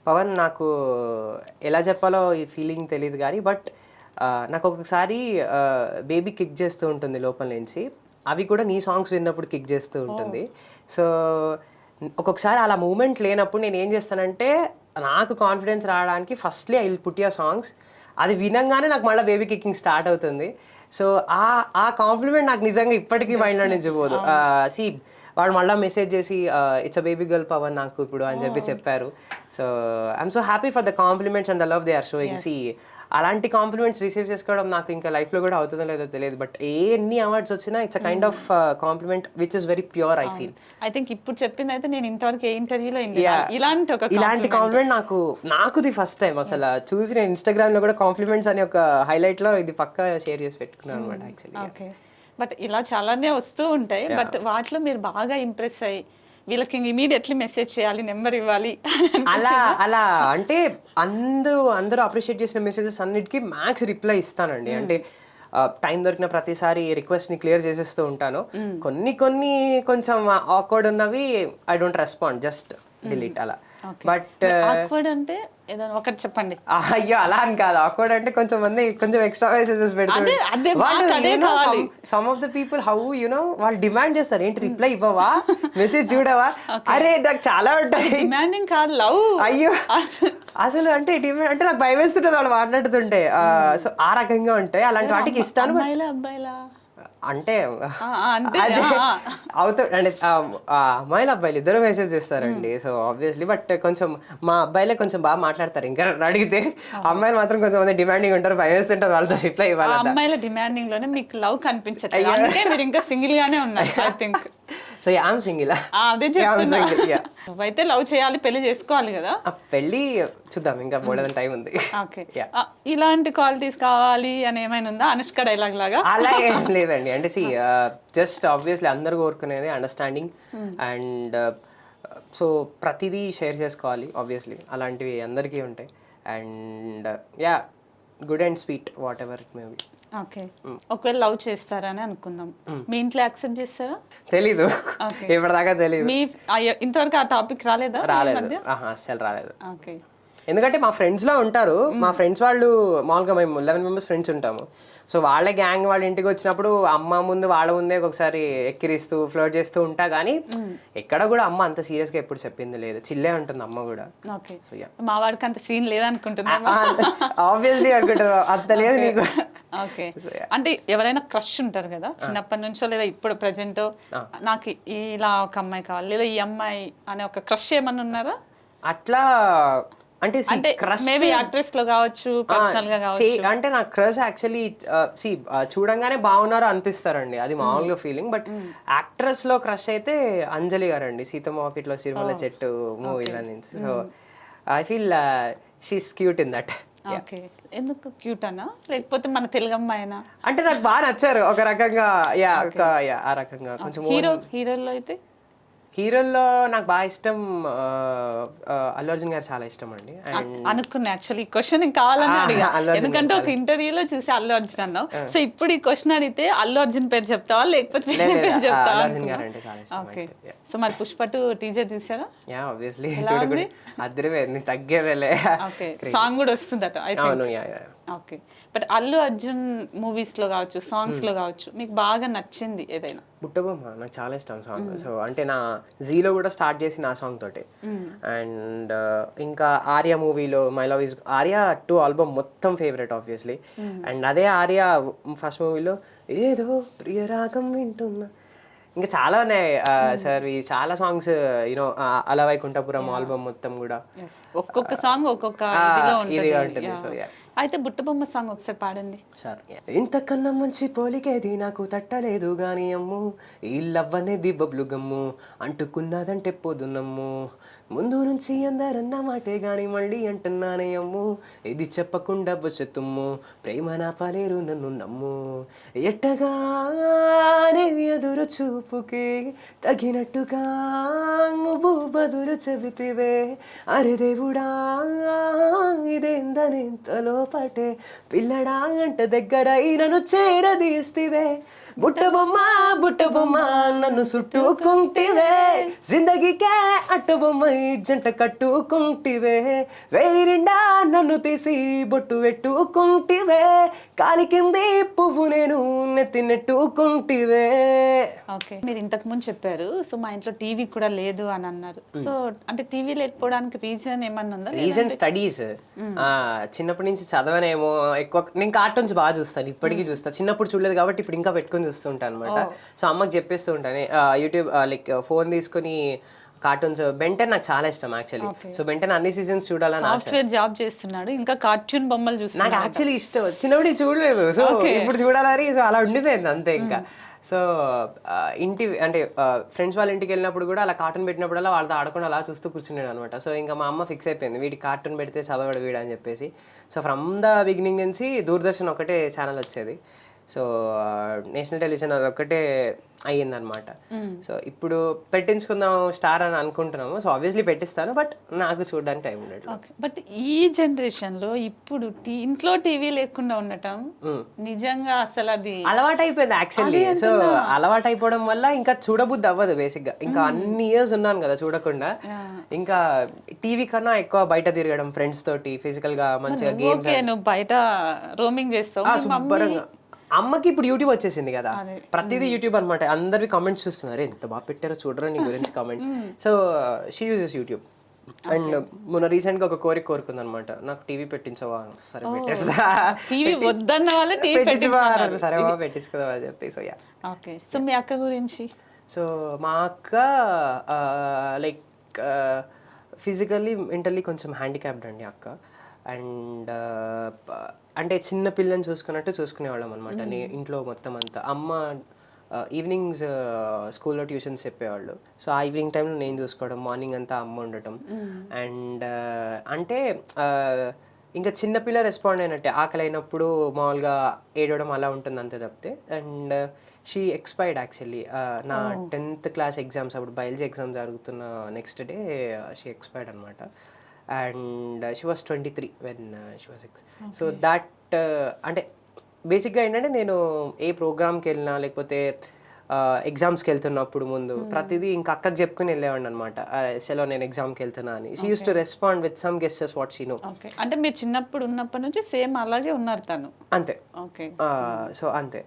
పవన్ నాకు ఎలా చెప్పాలో ఈ ఫీలింగ్ తెలియదు కానీ, బట్ నాకు ఒక్కొక్కసారి బేబీ కిక్ చేస్తూ ఉంటుంది లోపల నుంచి, అవి కూడా నీ సాంగ్స్ విన్నప్పుడు కిక్ చేస్తూ ఉంటుంది. సో ఒక్కొక్కసారి అలా మూమెంట్ లేనప్పుడు నేను ఏం చేస్తానంటే, నాకు కాన్ఫిడెన్స్ రావడానికి firstly I will put your songs, అది వినంగానే నాకు మళ్ళీ బేబీ కిక్కింగ్ స్టార్ట్ అవుతుంది. సో ఆ కాంప్లిమెంట్ నాకు నిజంగా ఇప్పటికీ మైండ్లో నుంచి పోదు. సి వాడు మళ్ళీ మెసేజ్ చేసి it's a baby girl Pavan నాకు ఇప్పుడు అని చెప్పారు. So I'm so happy for the compliments and the love they are showing. సి అలాంటి కాంప్లిమెంట్స్ రిసీవ్ చేసుకోవడం నాకు ఇంకా లైఫ్లో కూడా అవుతుందో లేదో తెలియదు. బట్ ఎన్ని అవార్డ్స్ వచ్చినా it's a kind of complement which is very pure I feel. I think ఇప్పుడు చెప్పింది అయితే నేను ఇంతవరకు ఏ ఇంటర్వ్యూలో ఇలాంటి కాంప్లిమెంట్ నాకు ది ఫస్ట్ టైం అసలు చూసి. నేను ఇన్స్టాగ్రామ్ లో కూడా కాంప్లిమెంట్స్ అని ఒక హైలైట్ లో ఇది పక్కా షేర్ చేసి పెట్టుకున్నాను అనమాట యాక్చువల్లీ. బట్ ఇలా చాలానే వస్తూ ఉంటాయి. బట్ వాటిలో మీరు బాగా ఇంప్రెస్ అయ్యి వీళ్ళకి ఇమీడియట్లీ మెసేజ్ చేయాలి, నెంబర్ ఇవ్వాలి అలా అంటే అందరూ అప్రిషియేట్ చేసిన మెసేజెస్ అన్నిటికీ మ్యాక్స్ రిప్లై ఇస్తానండి. అంటే టైం దొరికిన ప్రతిసారి రిక్వెస్ట్ని క్లియర్ చేసేస్తూ ఉంటాను. కొన్ని కొంచెం ఆక్వర్డ్ ఉన్నవి I don't respond, just delete అలా. బట్ ఆక్వర్డ్ అంటే ఏదైనా ఒకటి చెప్పండి. అయ్యో అలా అని కాదు, ఆక్వర్డ్ అంటే కొంచెం మంది కొంచెం ఎక్స్ట్రా మెసేజెస్ పెడతారు. Some of the people how వాళ్ళు డిమాండ్ చేస్తారు, ఏంటి రిప్లై ఇవ్వవా, మెసేజ్ చూడవా, అరే నాకు చాలా ఉంటాయి. డిమాండింగ్ కాదు, లవ్. అయ్యో అసలు అంటే డిమాండ్ అంటే నాకు భయం వేస్తుంటది వాళ్ళు మాట్లాడుతుంటే. సో ఆ రకంగా ఉంటాయి, అలాంటి వాటికి ఇస్తాను. అబ్బాయిలా అంటే అంటే అవుతాడు అంటే అమ్మాయిలు అబ్బాయిలు ఇద్దరు మెసేజ్ చేస్తారండి. సో ఆబ్వియస్లీ బట్ కొంచెం మా అబ్బాయిలే కొంచెం బాగా మాట్లాడతారు. ఇంకా అడిగితే అమ్మాయిలు మాత్రం కొంచెం డిమాండింగ్ ఉంటారు, భయం వేస్తుంటారు వాళ్ళతో రిప్లై ఇవ్వాలి. అమ్మాయిల డిమాండింగ్ లోనే మీకు లవ్ కనిపించట్లేదు, అందుకే మీరు ఇంకా సింగిల్ గానే ఉన్నారు I think. So I'm single. అదే చెప్తున్నా, నువ్వైతే లవ్ చేయాలి, పెళ్లి చేసుకోవాలి కదా. పెళ్లి చూద్దాం, ఇంకా మోడల్ టైం ఉంది. ఓకే, ఇలాంటి క్వాలిటీస్ కావాలి అని ఏమైనా ఉందా అనుష్క డైలాగ్ లాగా? అలా ఏం లేదండి. అంటే జస్ట్ ఆబ్వియస్లీ అందరూ కోరుకునేది అండర్స్టాండింగ్ అండ్ సో ప్రతిదీ షేర్ చేసుకోవాలి ఆబ్వియస్లీ, అలాంటివి అందరికీ ఉంటాయి. And yeah good and sweet what ever it may be. Okay, ఒకవేళ లవ్ చేస్తారని అనుకుందాం, మీ ఇంట్లో యాక్సెప్ట్ చేస్తారా? తెలీదు, ఇప్పటిదాకా తెలీదు. మీ ఇంతవరకు ఆ టాపిక్ రాలేదా? రాలేదు, అస్సలు రాలేదు. ఓకే, ఎందుకంటే మా ఫ్రెండ్స్ లో ఉంటారు, మా ఫ్రెండ్స్ వాళ్ళు మామూలుగా మేము 11 మెంబర్స్ ఫ్రెండ్స్ ఉంటాము. సో వాళ్ళ గ్యాంగ్ వాళ్ళ ఇంటికి వచ్చినప్పుడు అమ్మ ముందు వాళ్ళ ముందే ఒకసారి ఎక్కిరిస్తూ ఫ్లోట్ చేస్తూ ఉంటా, కానీ ఎక్కడ కూడా అమ్మ అంత సీరియస్ గా ఎప్పుడు చెప్పింది లేదు, చిల్లే ఉంటుంది అమ్మ కూడా. ఓకే, మా వాడికి అంత సీన్ లేదనుకుంటున్నా. ఆబ్వియస్లీ అనుకుంటున్నా అంత లేదు నీకు. ఓకే, అంటే ఎవరైనా క్రష్ ఉంటారు కదా చిన్నప్పటి నుంచో, లేదా ఇప్పుడు ప్రెజెంట్ నాకు ఇలా ఒక అమ్మాయి కావాలి, లేదా ఈ అమ్మాయి అనే ఒక క్రష్ ఏమన్నా ఉన్నారా? అట్లా అంటే మేబీ యాక్ట్రెస్ లో కావచ్చు, పర్సనల్ గా కావచ్చు. అంటే నా క్రష్ యాక్చువల్లీ చూడంగానే బాగున్నారు అనిపిస్తారండి, అది మామూలుగా ఫీలింగ్. బట్ యాక్ట్రెస్ లో క్రష్ అయితే అంజలి గారండి, సీతమ్మ వాకిట్లో సిరిమల్ల చెట్టు మూవీలో నుంచి. So I feel she's cute in that. Okay, ఎందుకు క్యూట్ అన్నా, లేకపోతే మన తెలుగు అమ్మాయినా? అంటే నాకు బాగా నచ్చారు ఒక రకంగా, ఆ రకంగా కొంచెం. హీరోల్లో అయితే హీరోల్లో నాకు బాగా ఇష్టం అల్లు అర్జున్ గారు చాలా ఇష్టం అండి. అనుకున్నా యాక్చువల్లీ ఈ క్వశ్చన్ కావాలని అడిగా, ఎందుకంటే ఒక ఇంటర్వ్యూలో చూసి అల్లు అర్జున్ అన్నావు. సో ఇప్పుడు ఈ క్వశ్చన్ అడిగితే అల్లు అర్జున్ పేరు చెప్తావా, లేకపోతే వేరే పేరు చెప్తావా? ఓకే, సో మరి పుష్ప 2 టీజర్ చూసారా? యా ఆబ్వియస్లీ చూడకూడదు, అద్దరిపోయింది, తగ్గేవేలే. ఓకే, సాంగ్ కూడా వస్తుందట అయితే. Okay, but Allu Arjun movies లో కావచ్చు, సాంగ్స్ లో కావచ్చు, మీకు బాగా నచ్చింది ఏదైనా? బుట్టబొమ్మ నాకు చాలా ఇష్టం సాంగ్. సో అంటే నా జీలో కూడా స్టార్ట్ చేసింది ఆ సాంగ్ తోటి. అండ్ ఇంకా ఆర్య మూవీలో my love is Arya 2 album మొత్తం ఫేవరెట్ ఆబ్వియస్లీ. అండ్ అదే ఆర్య ఫస్ట్ మూవీలో ఏదో ప్రియరాగం వింటున్నా, ఇంకా చాలా ఉన్నాయి సార్ ఈ చాలా సాంగ్స్ యూనో అలా వైకుంఠపురం ఆల్బమ్ మొత్తం కూడా ఒక్కొక్క సాంగ్ ఒక్కొక్క ఇదిలో ఉంటుంది. సో అయితే బుట్టబొమ్మ సాంగ్ ఒకసారి పాడండి సార్. ఇంతకన్నా మంచి పోలికేది నాకు తట్టలేదు గాని అమ్ము, ఈ లవ్వనేది బబ్లు గమ్ము, అంటుకున్నదంటే పోదునమ్ము, ముందు నుంచి అందరన్న మాటే గాని మళ్ళీ అంటున్నానే అమ్ము, ఇది చెప్పకుండా వచ్చెత్తుమ్ము, ప్రేమ నా పలేరు నన్ను నమ్ము, ఎట్టగానే ఎదురు చూపుకి తగినట్టుగా నువ్వు బదులు చెబితివే, అరే దేవుడా ఇదేందనేంతలో పటే పిల్లడా అంట దగ్గర నన్ను చేరదీస్తివే, బుట్టబొమ్మ బుట్టబొమ్మ నన్ను చుట్టుకుంటివే, జిందగీకే అట్టబొమ్మ జంట కట్టుకుంటివే, వేరిండా నన్ను తీసి బొట్టు పెట్టుకుంటివే, కాలి కింది పువ్వు నేను నెత్తి నెట్టుకుంటివే. ఓకే, మీరు ఇంతకు ముందు చెప్పారు సో మా ఇంట్లో టీవీ కూడా లేదు అని అన్నారు. సో అంటే టీవీ లేకపోవడానికి రీజన్ ఏమన్నా ఉందా? Reason studies. చిన్నప్పటి నుంచి చదవనేమో ఎక్కువ, నేను కార్టూన్స్ బాగా చూస్తాను, ఇప్పటికీ చూస్తాను. చిన్నప్పుడు చూడలేదు కాబట్టి ఇప్పుడు ఇంకా పెట్టుకుని చూస్తుంటాను అనమాట. సో అమ్మకి చెప్పేస్తూ ఉంటాను యూట్యూబ్ లైక్ ఫోన్ తీసుకుని కార్టూన్స్. బెంటెన్ నాకు చాలా ఇష్టం యాక్చువల్లీ. సో బెంటెన్ అన్ని సీజన్స్ చూడాలని. సాఫ్ట్వేర్ జాబ్ చేస్తున్నాడు, ఇంకా కార్టూన్ బొమ్మలు చూస్తున్నాడు. నాకు యాక్చువల్లీ ఇష్టం, చిన్నప్పుడు చూడలేదు, సో ఇప్పుడు చూడాలని సో అలా ఉండిపోయింది అంతే ఇంకా. సో ఇంటి అంటే ఫ్రెండ్స్ వాళ్ళ ఇంటికి వెళ్ళినప్పుడు కూడా అలా కార్టూన్ పెట్టినప్పుడల్లా వాళ్ళతో ఆడకుండా అలా చూస్తూ కూర్చున్నాడు అనమాట. సో ఇంకా మా అమ్మ ఫిక్స్ అయిపోయింది వీడి కార్టూన్ పెడితే చదవడు వీడు అని చెప్పేసి. సో ఫ్రమ్ ద బిగినింగ్ నుంచి దూరదర్శన్ ఒకటే ఛానల్ వచ్చేది. సో నేషనల్ టెలివిజన్ అదొక్కటే అయ్యిందనమాట. సో ఇప్పుడు పెట్టించుకుందాం స్టార్ అని అనుకుంటున్నాము. సో ఆబ్వియస్లీ పెట్టిస్తాను, బట్ నాకు చూడడానికి టైం ఉండదు. ఓకే, బట్ ఈ జనరేషన్లో ఇప్పుడు ఇంట్లో టీవీ లేకుండా ఉండటం నిజంగా అసలు అది అలవాటు అయిపోయింది యాక్చువల్లీ. సో అలవాటు అయిపోవడం వల్ల ఇంకా చూడబుద్ధి అవ్వదు బేసిక్గా. ఇంకా అన్ని ఇయర్స్ ఉన్నాను కదా చూడకుండా, ఇంకా టీవీ కన్నా ఎక్కువ బయట తిరగడం ఫ్రెండ్స్ తోటి, ఫిజికల్ గా మంచిగా గేమ్స్. ఓకే, నువ్వు బయట రోమింగ్ చేస్తావు. శుభ్రంగా అమ్మకి ఇప్పుడు యూట్యూబ్ వచ్చేసింది కదా, ప్రతిదీ యూట్యూబ్ అనమాట. అందరివి కామెంట్స్ చూస్తున్నారు, ఎంత బాగా పెట్టారో చూడరా నీ గురించి comment. So she uses YouTube. And మొన్న రీసెంట్ గా ఒక కోరుకుంది అనమాట, నాకు టీవీ పెట్టించవా. సరే పెట్టేస్తా, టీవీ వద్దన్న వాళ్ళు టీవీ సరే పెట్టించుకుందాం అని చెప్పి. So yeah. ఓకే, సో మీ అక్క గురించి? సో మా అక్క లైక్ ఫిజికల్లీ మెంటల్లీ కొంచెం హ్యాండిక్యాప్డ్ అండి అక్క. అండ్ అంటే చిన్న పిల్లని చూసుకున్నట్టు చూసుకునేవాళ్ళం అనమాట. ఇంట్లో మొత్తం అంతా అమ్మ ఈవినింగ్స్ స్కూల్లో ట్యూషన్స్ చెప్పేవాళ్ళు. సో ఆ ఈవినింగ్ టైంలో నేను చూసుకోవడం, మార్నింగ్ అంతా అమ్మ ఉండటం. అండ్ అంటే ఇంకా చిన్నపిల్ల రెస్పాండ్ అయినట్టే, ఆకలి అయినప్పుడు మామూలుగా ఏడవడం అలా ఉంటుంది అంతే తప్పితే. And she expired actually. నా 10th క్లాస్ ఎగ్జామ్స్ అప్పుడు, బయాలజీ ఎగ్జామ్ జరుగుతున్న నెక్స్ట్ డే షీ ఎక్స్పైర్డ్ అనమాట. And she was 23 when she was so that అంటే బేసిక్గా ఏంటంటే నేను ఏ ప్రోగ్రామ్కి వెళ్ళినా లేకపోతే ఎగ్జామ్స్కి వెళ్తున్నప్పుడు ముందు ప్రతిదీ ఇంకా అక్కకి చెప్పుకుని వెళ్ళేవాడిని అనమాట. సెలో నేను ఎగ్జామ్కి వెళ్తున్నా అని. She used to respond with some gestures what she know. Okay, అంటే మీరు చిన్నప్పుడు ఉన్నప్పటి నుంచి సేమ్ అలాగే ఉన్నారు తను? అంతే. ఓకే. సో అంతే.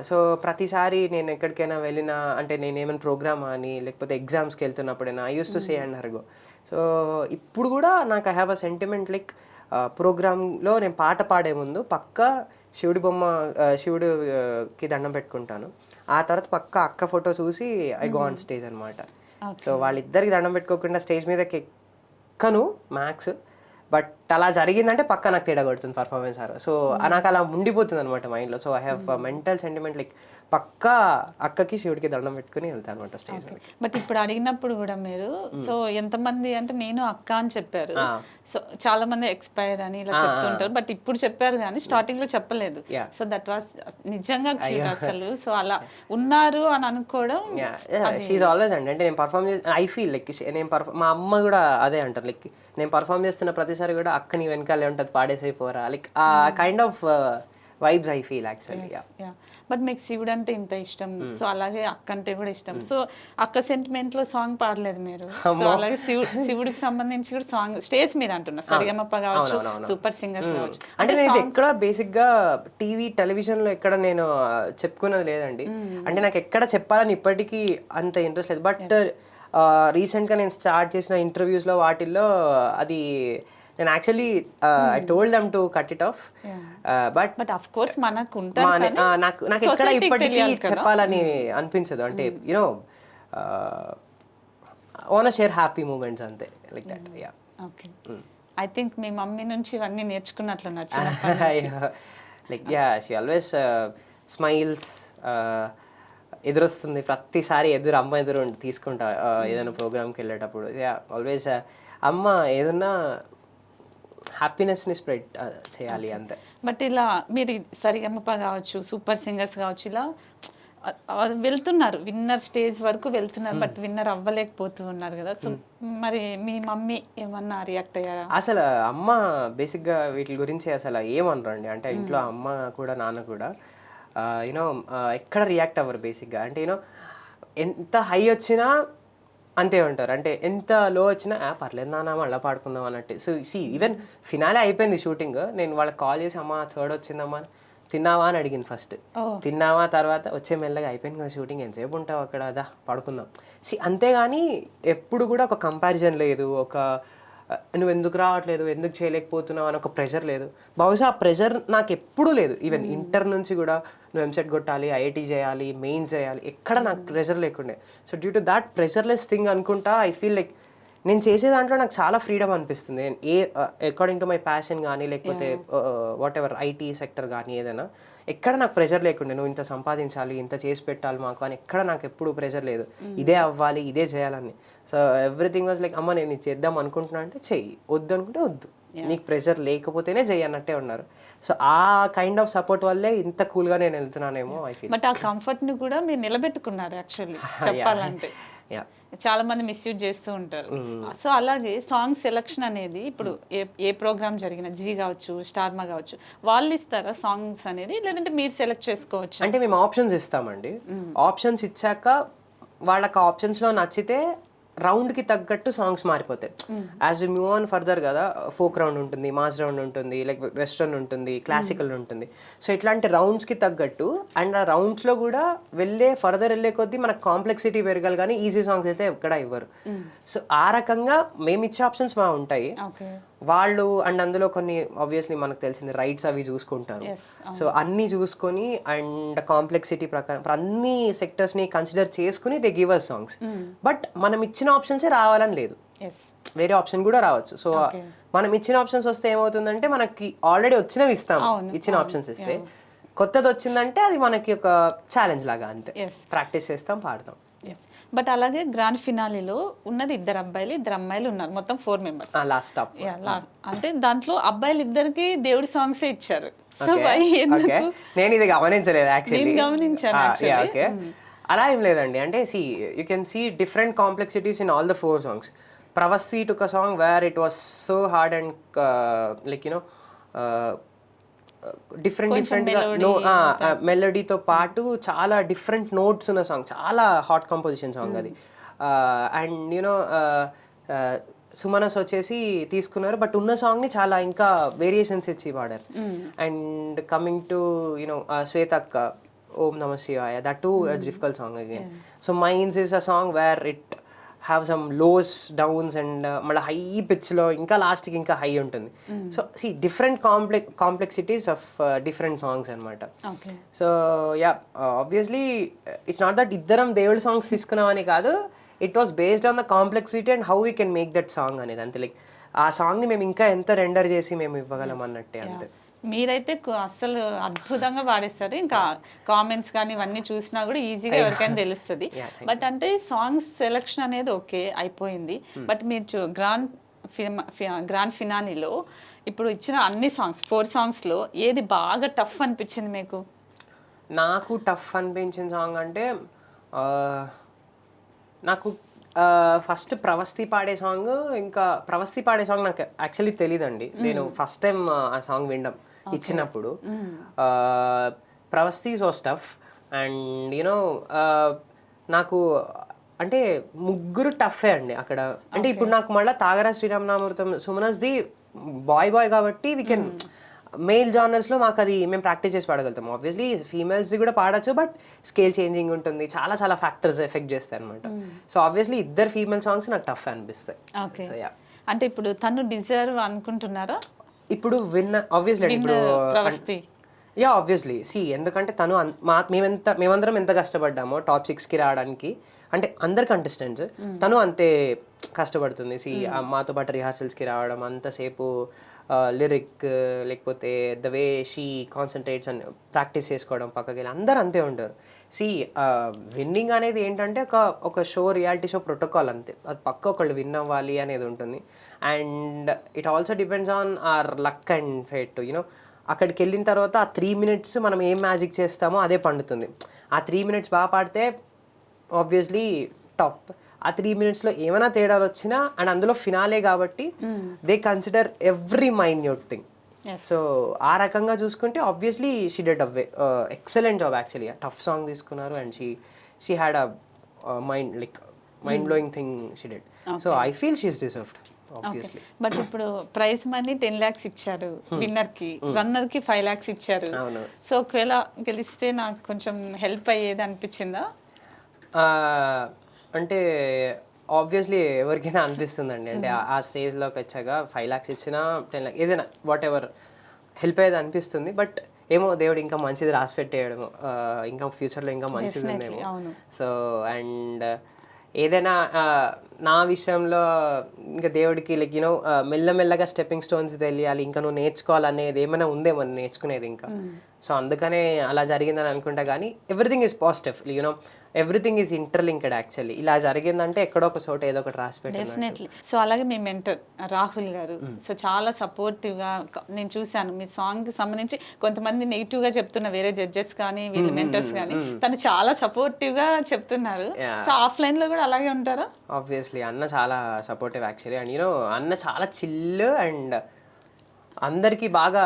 సో ప్రతిసారి నేను ఎక్కడికైనా వెళ్ళినా, అంటే నేను ఏమైనా ప్రోగ్రామ్ అని లేకపోతే ఎగ్జామ్స్కి వెళ్తున్నప్పుడైనా I use to say and her go. So ఇప్పుడు కూడా నాకు I have a sentiment like ప్రోగ్రాంలో నేను పాట పాడే ముందు పక్కా శివుడి బొమ్మ, శివుడికి దండం పెట్టుకుంటాను. ఆ తర్వాత పక్కా అక్క ఫోటో చూసి ఐ గో ఆన్ స్టేజ్ అనమాట. సో వాళ్ళిద్దరికి దండం పెట్టుకోకుండా స్టేజ్ మీదకి ఎక్కను మ్యాక్స్. బట్ అలా జరిగిందంటే పక్క నాకు తేడా కొడుతుంది పర్ఫార్మెన్స్. సో నాకు అలా ఉండిపోతుంది అనమాట మైండ్లో. So I have mental sentiment like పక్కా అక్కకి శివుడికి దండం పెట్టుకుని వెళ్తాను అనమాట స్టేజ్ మీద. బట్ ఇప్పుడు అడిగినప్పుడు కూడా మీరు సో ఎంతమంది అంటే నేను అక్క అని చెప్పారు. సో చాలా మంది ఎక్స్పైర్ అని ఇలా చెప్తుంటారు, బట్ ఇప్పుడు చెప్పారు కానీ స్టార్టింగ్ లో చెప్పలేదు. సో దట్ వాస్ నిజంగా క్యూట్ అసలు. సో అలా ఉన్నారు అని అనుకోవడం. షీఈ్ ఆల్వేస్ అండి. అంటే నేను పర్ఫార్మ్ చేసి ఐ ఫీల్ లైక్ నేను మా అమ్మ కూడా అదే అంటారు, లైక్ నేను పర్ఫార్మ్ చేస్తున్న ప్రతిసారి కూడా అక్క నీ వెనకాలే ఉంటుంది, పాడేసైపోరా, లైక్ ఆ kind of vibes I feel actually. But మీకు శివుడు అంటే ఇంత ఇష్టం, సో అలాగే అక్క అంటే కూడా ఇష్టం. సో అక్క సెంటిమెంట్ లో సాంగ్ పాడలేదు మీరు? సో అలాగే శివుడికి సంబంధించి కూడా సాంగ్ స్టేజ్ మీద అంటున్నా, సరిగమప్ప కావచ్చు, సూపర్ సింగర్స్ కావచ్చు. అంటే నేను ఎక్కడ బేసిక్ గా టీవీ టెలివిజన్ లో ఎక్కడ నేను చెప్పుకున్నది లేదండి. అంటే నాకు ఎక్కడ చెప్పాలని ఇప్పటికీ అంత ఇంట్రెస్ట్ లేదు. బట్ రీసెంట్గా నేను స్టార్ట్ చేసిన ఇంటర్వ్యూస్లో వాటిల్లో అది నేను actually I told them to cut it off. But of course మనకు నాకు ఎక్కడ ఇప్పటికీ చెప్పాలని అనిపించదు. అంటే you know own share happy moments అంతే, like that. Yeah. Okay, I think మీ మమ్మీ నుంచి ఇవన్నీ నేర్చుకున్నట్లున్నారు. Like yeah, she always smiles. ఎదురొస్తుంది ప్రతిసారి, అమ్మ ఎదురు తీసుకుంటా ఏదైనా ప్రోగ్రామ్కి వెళ్ళేటప్పుడు. యా, ఆల్వేస్ అమ్మ ఏదన్నా హ్యాపీనెస్ని స్ప్రెడ్ చేయాలి అంతే. బట్ ఇలా మీరు సరిగమప కావచ్చు, సూపర్ సింగర్స్ కావచ్చు, ఇలా వెళ్తున్నారు, విన్నర్ స్టేజ్ వరకు వెళ్తున్నారు, బట్ విన్నర్ అవ్వలేకపోతూ ఉన్నారు కదా. సో మరి మీ మమ్మీ ఏమన్నా రియాక్ట్ అయ్యారా? అసలు అమ్మ బేసిక్గా వీటి గురించి అసలు ఏమనరండి. అంటే ఇంట్లో అమ్మ కూడా నాన్న కూడా యూనో ఎక్కడ రియాక్ట్ అవ్వరు బేసిక్గా. అంటే యూనో ఎంత హై వచ్చినా అంతే ఉంటారు, అంటే ఎంత లో వచ్చినా పర్లేదు నాన్న మళ్ళీ పాడుకుందాం అన్నట్టు. సో ఈవెన్ ఫినాలే అయిపోయింది షూటింగ్, నేను వాళ్ళకి కాల్ చేసి అమ్మ 3rd వచ్చిందమ్మా, తిన్నావా అని అడిగింది ఫస్ట్. తిన్నావా తర్వాత వచ్చే మెల్లగా అయిపోయింది కదా షూటింగ్, ఎంతసేపు ఉంటావు అక్కడ, అదా పడుకుందాం. అంతేగాని ఎప్పుడు కూడా ఒక కంపారిజన్ లేదు, ఒక నువ్వు ఎందుకు రావట్లేదు, ఎందుకు చేయలేకపోతున్నావు అని ఒక ప్రెషర్ లేదు. బహుశా ఆ ప్రెషర్ నాకు ఎప్పుడూ లేదు. ఈవెన్ ఇంటర్ నుంచి కూడా నువ్వు ఎంసెట్ కొట్టాలి, ఐఐటీ చేయాలి, మెయిన్స్ చేయాలి, ఎక్కడ నాకు ప్రెషర్ లేకుండే. So due to that pressureless thing అనుకుంటా ఐ ఫీల్ లైక్ నేను చేసే దాంట్లో నాకు చాలా ఫ్రీడమ్ అనిపిస్తుంది. అకార్డింగ్ టు మై ప్యాషన్ కానీ లేకపోతే వాట్ ఎవర్ ఐటీ సెక్టర్ కానీ ఏదైనా, ఎక్కడ నాకు ప్రెషర్ లేకుండే నువ్వు ఇంత సంపాదించాలి, ఇంత చేసి పెట్టాలి మాకు అని ఎక్కడ నాకు ఎప్పుడు ప్రెషర్ లేదు. ఇదే అవ్వాలి, ఇదే చేయాలని. సో ఎవ్రీథింగ్ వాజ్ లైక్ అమ్మ నేను ఇది చేద్దాం అనుకుంటున్నా అంటే చెయ్యి, వద్దు అనుకుంటే వద్దు, నీకు ప్రెషర్ లేకపోతేనే చెయ్యన్నట్టే ఉన్నారు. సో ఆ కైండ్ ఆఫ్ సపోర్ట్ వల్లే ఇంత కూల్గా నేను వెళ్తున్నానేమో ఐ ఫీల్. బట్ ఆ కంఫర్ట్ని కూడా మీరు నిలబెట్టుకున్నారు యాక్చువల్లీ చెప్పాలంటే. చాలా మంది మిస్యూజ్ చేస్తూ ఉంటారు. సో అలాగే సాంగ్ సెలెక్షన్ అనేది ఇప్పుడు ఏ ప్రోగ్రామ్ జరిగిన జీ కావచ్చు, స్టార్మా కావచ్చు, వాళ్ళు ఇస్తారా సాంగ్స్ అనేది, లేదంటే మీరు సెలెక్ట్ చేసుకోవచ్చు? అంటే మేము ఆప్షన్స్ ఇస్తామండి. ఆప్షన్స్ ఇచ్చాక వాళ్ళకి ఆప్షన్స్లో నచ్చితే రౌండ్కి తగ్గట్టు సాంగ్స్ మారిపోతాయి. As we move on further కదా, ఫోక్ రౌండ్ ఉంటుంది, మాస్ రౌండ్ ఉంటుంది, లైక్ వెస్ట్రన్ ఉంటుంది, క్లాసికల్ ఉంటుంది. సో ఇట్లాంటి రౌండ్స్కి తగ్గట్టు అండ్ ఆ రౌండ్స్లో కూడా ఫర్దర్ వెళ్ళే కొద్దీ మనకు కాంప్లెక్సిటీ పెరగాలి, కానీ ఈజీ సాంగ్స్ అయితే ఎక్కడ ఇవ్వరు. సో ఆ రకంగా మేము ఇచ్చే ఆప్షన్స్ మా ఉంటాయి. వాళ్ళు అండ్ అందులో కొన్ని ఆబ్వియస్లీ మనకు తెలిసింది రైట్స్ అవి చూసుకుంటారు. సో అన్నీ చూసుకొని అండ్ కాంప్లెక్సిటీ ప్రకారం అన్ని సెక్టర్స్ని కన్సిడర్ చేసుకుని they give us songs. But మనం ఇచ్చిన ఆప్షన్సే రావాలని లేదు, వేరే ఆప్షన్ కూడా రావచ్చు. సో మనం ఇచ్చిన ఆప్షన్స్ వస్తే ఏమవుతుందంటే మనకి ఆల్రెడీ వచ్చినవి ఇస్తాం, ఇచ్చిన ఆప్షన్స్ ఇస్తే కొత్తది వచ్చిందంటే అది మనకి ఒక ఛాలెంజ్ లాగా, అంతే. ప్రాక్టీస్ చేస్తాం, పాడతాం. బట్ అలాగే గ్రాండ్ ఫినాలీలో ఉన్నది 2 అబ్బాయిలు 2 అమ్మాయిలు ఉన్నారు, మొత్తం 4 మెంబర్స్. లాస్ట్ స్టాప్ అంటే దాంట్లో అబ్బాయిలు ఇద్దరికి దేవుడి సాంగ్స్ ఇచ్చారు. సో నేను ఇది గమనించలేదు యాక్చువల్లీ. గమనించాను. అలా ఏం లేదండి. అంటే you can see different complexities in all the 4 songs. Pravasti took a song where it was so hard and different మెలోడీతో పాటు చాలా డిఫరెంట్ నోట్స్ ఉన్న సాంగ్, చాలా హాట్ కంపోజిషన్ సాంగ్ అది. అండ్ సుమనస్ వచ్చేసి తీసుకున్నారు, బట్ ఉన్న సాంగ్ని చాలా ఇంకా వేరియేషన్స్ ఇచ్చి పాడారు. అండ్ కమింగ్ టు శ్వేతక్క, ఓం నమ శివాయ, that too difficult song again. So mine's is a song where it have some lows downs and మళ్ళీ హై పిచ్లో ఇంకా లాస్ట్కి ఇంకా హై ఉంటుంది. So different complexities of different songs అనమాట. So obviously it's not that ఇద్దరం దేవుడి సాంగ్స్ తీసుకున్నామని కాదు, it was based on the complexity and how we can make that song అనేది, అంతే. లైక్ ఆ సాంగ్ని మేము ఇంకా ఎంత రెండర్ చేసి మేము ఇవ్వగలం అన్నట్టే, అంతే. మీరైతే అస్సలు అద్భుతంగా పాడేస్తారు. ఇంకా కామెంట్స్ కానీ ఇవన్నీ చూసినా కూడా ఈజీగా ఎవరికైనా తెలుస్తుంది. బట్ అంటే సాంగ్స్ సెలెక్షన్ అనేది ఓకే అయిపోయింది. బట్ మీరు గ్రాండ్ ఫినాలీలో ఇప్పుడు ఇచ్చిన అన్ని సాంగ్స్ 4 సాంగ్స్లో ఏది బాగా టఫ్ అనిపించింది మీకు? నాకు టఫ్ అనిపించిన సాంగ్ అంటే నాకు ఫస్ట్ ప్రవస్తి పాడే సాంగ్. ఇంకా ప్రవస్తి పాడే సాంగ్ నాకు యాక్చువల్లీ తెలియదండి. నేను ఫస్ట్ టైం ఆ సాంగ్ వినడం ఇచ్చినప్పుడు. Pravasthi was tough. అండ్ నాకు అంటే ముగ్గురు టఫే అండి అక్కడ. అంటే ఇప్పుడు నాకు మళ్ళీ తాగరా శ్రీరామనామృతం సుమనస్ది బాయ్ కాబట్టి వీ కెన్ మెయిల్ జానర్స్లో మాకు అది మేము ప్రాక్టీస్ చేసి పాడగలుగుతాం. ఆబ్వియస్లీ ఫీమేల్స్ది కూడా పాడచ్చు, బట్ స్కేల్ చేంజింగ్ ఉంటుంది, చాలా చాలా ఫ్యాక్టర్స్ ఎఫెక్ట్ చేస్తాయి అనమాట. సో ఆబ్వియస్లీ ఇద్దరు ఫీమేల్ సాంగ్స్ నాకు టఫ్ అనిపిస్తాయి. అంటే ఇప్పుడు తను డిజర్వ్ అనుకుంటున్నారా? ఇప్పుడు ఆబ్వియస్లీ ఇప్పుడు ఆబ్వియస్లీ ఎందుకంటే తను మేమందరం ఎంత కష్టపడ్డామో టాప్ 6కి రావడానికి, అంటే అందరు కంటెస్టెంట్స్, తను అంతే కష్టపడుతుంది. మాతో పాటు రిహార్సల్స్కి రావడం, అంతసేపు లిరిక్ లేకపోతే ద వే షీ కాన్సన్ట్రేట్స్ అని ప్రాక్టీస్ చేసుకోవడం, పక్కకి వెళ్ళి అందరు అంతే ఉంటారు. విన్నింగ్ అనేది ఏంటంటే ఒక షో, రియాలిటీ షో ప్రోటోకాల్, అంతే. అది పక్క ఒకళ్ళు విన్ అవ్వాలి అనేది ఉంటుంది. And it also depends on hour luck and fate. అక్కడికి వెళ్ళిన తర్వాత ఆ 3 minutes మనం ఏం మ్యాజిక్ చేస్తామో అదే పండుతుంది. ఆ 3 minutes బాగా పాడితే ఆబ్వియస్లీ టాప్. ఆ 3 minutesలో ఏమైనా తేడాలు వచ్చినా, అండ్ అందులో ఫినాలే కాబట్టి they consider every minute thing. So ఆ రకంగా చూసుకుంటే obviously she did excellent job actually. Tough song తీసుకున్నారు and she had a mind blowing thing she did. So I feel she is deserved obviously. But ఇప్పుడు ప్రైజ్ మనీ 10 lakhs ఇచ్చారు విన్నర్ కి, రన్నర్ కి 5 lakhs ఇచ్చారు. సో ఒకవేళ గెలిస్తే నాకు కొంచెం హెల్ప్ అయ్యేది అనిపించిందా? అంటే ఆబ్వియస్లీ ఎవరికైనా అనిపిస్తుందండి. అంటే ఆ స్టేజ్లోకి వచ్చాక 5 lakhs ఇచ్చినా 10 lakhs ఏదైనా వాట్ ఎవర్ హెల్ప్ అయ్యేది అనిపిస్తుంది. బట్ ఏమో దేవుడు ఇంకా మంచిది రాసి పెట్టేయడము, ఇంకా ఫ్యూచర్లో ఇంకా మంచిది ఉందేమో. సో అండ్ ఏదైనా నా విషయంలో ఇంకా దేవుడికి మెల్లమెల్లగా స్టెప్పింగ్ స్టోన్స్ తెలియాలి, ఇంకా నువ్వు నేర్చుకోవాలనేది ఏమైనా ఉందేమో నేర్చుకునేది ఇంకా. సో అందుకనే అలా జరిగిందని అనుకుంటా. కానీ everything is positive. Everything is interlinked actually. ఇలా జరిగిందంటే ఎక్కడో ఒక చోట ఏదో ఒకటి రాసి పెట్టి. డెఫినెట్లీ. సో అలాగే మీ మెంటర్ రాహుల్ గారు, సో చాలా సపోర్టివ్గా నేను చూశాను మీ సాంగ్కి సంబంధించి. కొంతమంది నెగిటివ్గా చెప్తున్న వేరే జడ్జెస్ కానీ వీళ్ళ మెంటర్స్ కానీ, తను చాలా సపోర్టివ్గా చెప్తున్నారు. సో ఆఫ్లైన్లో కూడా అలాగే ఉంటారా? ఆబ్వియస్లీ అన్న చాలా సపోర్టివ్ యాక్చువల్లీ. అండ్ యూనో అన్న చాలా చిల్ అండ్ అందరికీ బాగా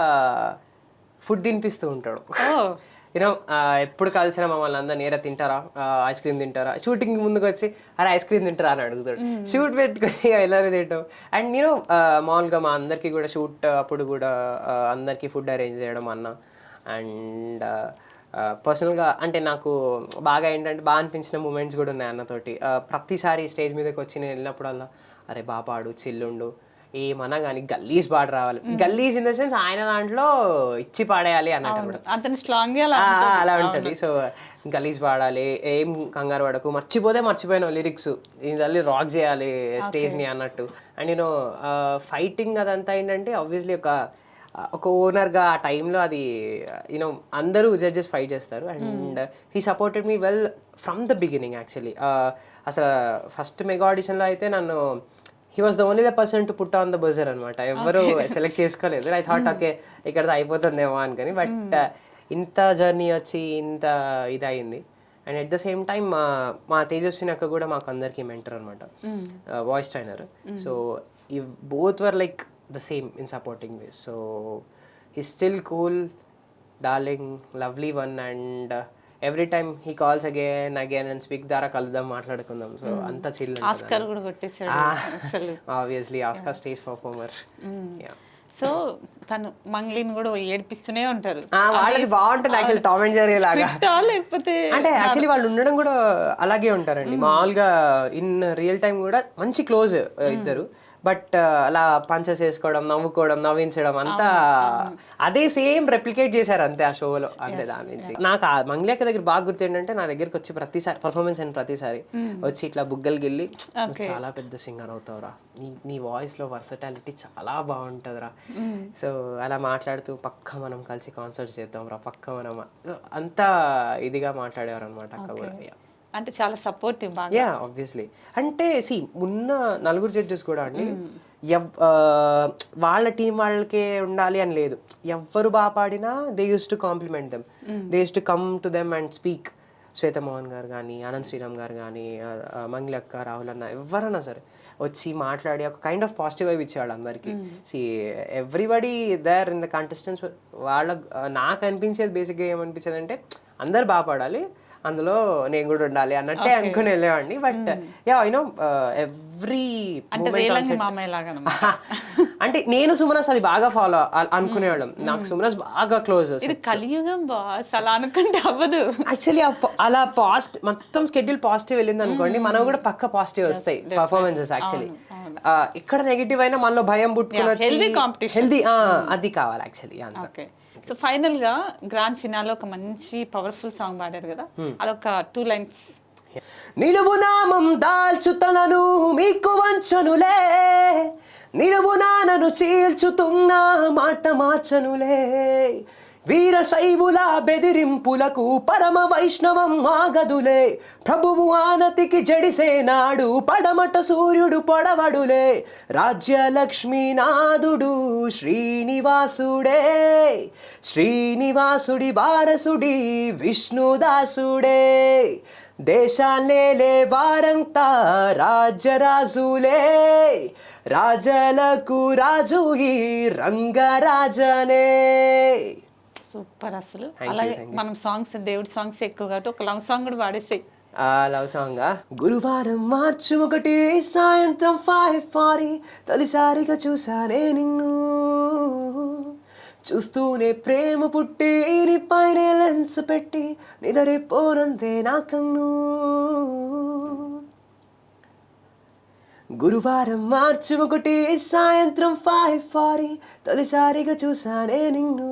ఫుడ్ తినిపిస్తూ ఉంటాడు. యూనో ఎప్పుడు కలిసిన మమ్మల్ని అందరు నేర తింటారా, ఐస్ క్రీమ్ తింటారా, షూటింగ్ ముందుకు వచ్చి అరే ఐస్ క్రీమ్ తింటారా అని అడుగుతాడు. షూట్ పెట్టుకుని వెళ్ళాలి తింటాం. అండ్ నేను మామూలుగా మా అందరికీ కూడా షూట్ అప్పుడు కూడా అందరికీ ఫుడ్ అరేంజ్ చేయడం అన్న. అండ్ పర్సనల్గా అంటే నాకు బాగా ఏంటంటే బాగా అనిపించిన మూమెంట్స్ కూడా ఉన్నాయి అన్నతోటి. ప్రతిసారి స్టేజ్ మీదకి వచ్చి నేను వెళ్ళినప్పుడల్లా అరే బాపాడు చిల్లుండు ఏమన్నా కానీ గల్లీస్ పాట రావాలి. గల్లీస్ ఇన్ ద సెన్స్ ఆయన దాంట్లో ఇచ్చి పాడేయాలి అన్నట్టు అతను స్ట్రాంగ్ అలా ఉంటుంది. సో గలీజ్ పాడాలి, ఏం కంగారు పడకు, మర్చిపోయిన లిరిక్స్ ఇది రాక్ చేయాలి స్టేజ్ని అన్నట్టు. అండ్ నేను ఫైటింగ్ అదంతా ఏంటంటే ఆబ్వియస్లీ ఒక ఓనర్గా ఆ టైంలో అది యూనో అందరూ జడ్జెస్ ఫైట్ చేస్తారు. And he supported me well from the beginning actually. అసలు ఫస్ట్ మెగా ఆడిషన్లో అయితే నన్ను he was the only the person to put on the buzzer అనమాట. ఎవరు సెలెక్ట్ చేసుకోలేదు. ఐ థాట్ ఓకే ఇక్కడతో అయిపోతుందేమో అనుకొని. బట్ ఇంత జర్నీ వచ్చి ఇంత ఇది అయింది. And at the same time మా తేజస్విని అక్క కూడా మాకు అందరికీ మెంటర్ అనమాట, వాయిస్ ట్రైనర్. సో ఈ both were like the same in supporting me. So he still cool, darling, lovely one. And every time he calls again and speak ద్వారా కలుద్దాం మాట్లాడుకుందాం. సో అంత చిల్. ఆస్కార్ కూడా కొట్టేసాడు అసలు. Obviously Oscar stage performer. So తను మంగ్లీని కూడా ఏడిపిస్తూనే ఉంటారు. వాళ్ళది బాగుంటుంది యాక్చువల్లీ, టామ్ అండ్ జెర్రీ లాగా. లేకపోతే అంటే యాక్చువల్లీ వాళ్ళు ఉండడం కూడా అలాగే ఉంటారండి మామూలుగా. ఇన్ రియల్ టైం కూడా మంచి క్లోజ్ ఇద్దరు. బట్ అలా పంచెస్ వేసుకోవడం, నవ్వించడం అంతా అదే సేమ్ రెప్లికేట్ చేశారు అంతే ఆ షోలో. అంతే దాని నుంచి నాకు ఆ మంగ్లీక దగ్గర బాగా గుర్తు ఏంటంటే నా దగ్గరికి వచ్చి ప్రతిసారి పర్ఫార్మెన్స్ అయిన ప్రతిసారి వచ్చి ఇట్లా బుగ్గలు గిల్లి చాలా పెద్ద సింగర్ అవుతావురా, నీ వాయిస్ లో వర్సటాలిటీ చాలా బాగుంటుందిరా. సో అలా మాట్లాడుతూ పక్క మనం కలిసి కాన్సర్ట్స్ చేద్దాం రా, పక్క మనం అంతా ఇదిగా మాట్లాడేవారు అనమాట అక్క కూడా. అంటే చాలా సపోర్టివ్ బాగా. Yeah obviously. అంటే ఉన్న నలుగురు జడ్జెస్ కూడా అండి వాళ్ళ టీం వాళ్ళకే ఉండాలి అని లేదు. ఎవ్వరు బాగా పాడినా they used to compliment them, they used to come to them and speak. Shweta Mohan garu కానీ, అనంత్ శ్రీరామ్ గారు కానీ, మంగ్లక్క, రాహుల్ అన్న ఎవరన్నా సరే వచ్చి మాట్లాడి ఒక కైండ్ ఆఫ్ పాజిటివ్ వైబ్ ఇచ్చేవాళ్ళు అందరికీ. See everybody there in the contestants. నాకు అనిపించేది బేసిక్గా ఏమనిపించేది అంటే అందరు బాగా పాడాలి, అందులో నేను కూడా ఉండాలి అన్నట్టే అనుకుని వెళ్ళేవాడిని. బట్ యా యూనో ఎవ్రీ అంటే నేను సుమనస్ అది బాగా ఫాలో అనుకునేవాళ్ళం. నాకు సుమనస్ బాగా క్లోజ్. కలియుగం బాస్ అలా అనుకుంటే అవ్వదు యాక్చువల్లీ. అలా మొత్తం స్కెడ్యూల్ పాజిటివ్ వెళ్ళింది అనుకోండి, మనం కూడా పక్క పాజిటివ్ వస్తాయి పర్ఫార్మెన్సెస్. యాక్చువల్లీ ఇక్కడ నెగిటివ్ అయినా మనలో భయం పుట్టుకుని హెల్దీ అది కావాలి యాక్చువల్లీ అంతే. సో ఫైనల్ గా గ్రాండ్ ఫినాలో ఒక మంచి పవర్ఫుల్ సాంగ్ పాడారు కదా, అదొక 2 lines. నిలువు నామం దాల్చుతనను మీకు వంచనులే, నిలువు నానను చీల్చుతున్న మాట మార్చనులే, వీర శైవుల బెదిరింపులకు పరమ వైష్ణవం ఆగదులే, ప్రభువు ఆనతికి జడిసేనాడు పడమట సూర్యుడు పొడవడులే, రాజ్యలక్ష్మీనాథుడు శ్రీనివాసుడే, శ్రీనివాసుడి వారసుడి విష్ణుదాసుడే, దేశాలేలే వారంతా రాజ్యరాజులే, రాజలకు రాజు ఈ రంగరాజనే. సూపర్ అసలు. అలాగే మనం సాంగ్స్ దేవుడి సాంగ్స్ ఎక్కువ కాబట్టి ఒక లవ్ సాంగ్ కూడా పాడేసాయి. లవ్ సాంగ్ గురువారం మార్చి 1 సాయంత్రం 5:40 తొలిసారిగా చూసానే నిన్ను, చూస్తూనే ప్రేమ పుట్టి నీ పైన లెన్స్ పెట్టి నిదరిపోనందే నా కన్ను. గురువారం మార్చి 1 సాయంత్రం 5:40 తొలిసారిగా చూసానే నిన్ను,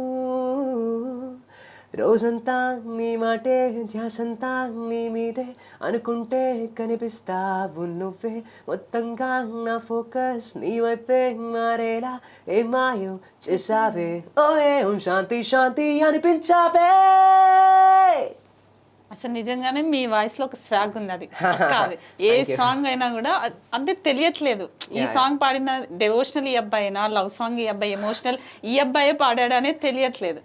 రోజంతా నీ మాటే ధ్యాసంతా నీ మీదే అనుకుంటే కనిపిస్తావు నువ్వే, మొత్తంగా నా ఫోకస్ నీ వైపే మారేలా ఏ మాయం చేసావే, ఓ ఏం శాంతి శాంతి అనిపించావే. అసలు నిజంగానే మీ వాయిస్ లో ఒక స్వాగ్ ఉంది, అది కాదు ఏ సాంగ్ అయినా కూడా అంటే తెలియట్లేదు ఈ సాంగ్ పాడిన డెవోషనల్ ఈ అబ్బాయినా, లవ్ సాంగ్ ఈ అబ్బాయి, ఎమోషనల్ ఈ అబ్బాయే పాడాడు అనేది తెలియట్లేదు.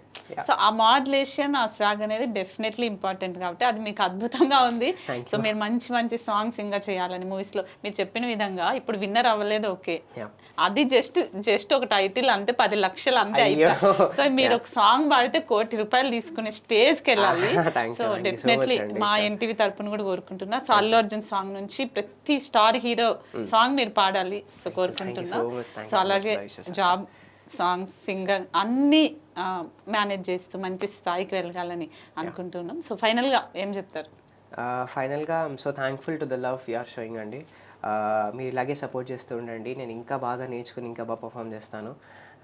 సో ఆ మాడ్యులేషన్, ఆ స్వాగ్ అనేది డెఫినెట్లీ ఇంపార్టెంట్ కాబట్టి అది మీకు అద్భుతంగా ఉంది. సో మీరు మంచి మంచి సాంగ్స్ ఇంకా చేయాలని మూవీస్ లో మీరు చెప్పిన విధంగా. ఇప్పుడు విన్నర్ అవ్వలేదు ఓకే, అది జస్ట్ ఒక టైటిల్ అంతే, 10 లక్షలు అంతే అయిపోయి. సో మీరు ఒక సాంగ్ పాడితే ₹1 కోటి తీసుకునే స్టేజ్కి వెళ్ళాలి. సో డెఫినెట్లీ మా ఎన్టీవీ తరపున కూడా కోరుకుంటున్నా. సో అల్లు అర్జున్ సాంగ్ నుంచి ప్రతి స్టార్ హీరో సాంగ్ మీరు పాడాలి సో కోరుకుంటున్నా. సో అలాగే జాబ్, సాంగ్స్, సింగర్ అన్నీ మేనేజ్ చేస్తూ మంచి స్థాయికి వెళ్ళాలని అనుకుంటున్నాం. సో ఫైనల్గా ఏం చెప్తారు? ఫైనల్గా I'm so thankful to the love you are showing అండి. మీరు ఇలాగే సపోర్ట్ చేస్తూ ఉండండి, నేను ఇంకా బాగా నేర్చుకుని ఇంకా బాగా పర్ఫామ్ చేస్తాను.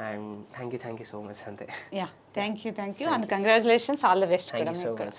And thank you so much అంతే. Yeah, thank you and congratulations, all the best. Thank you so much.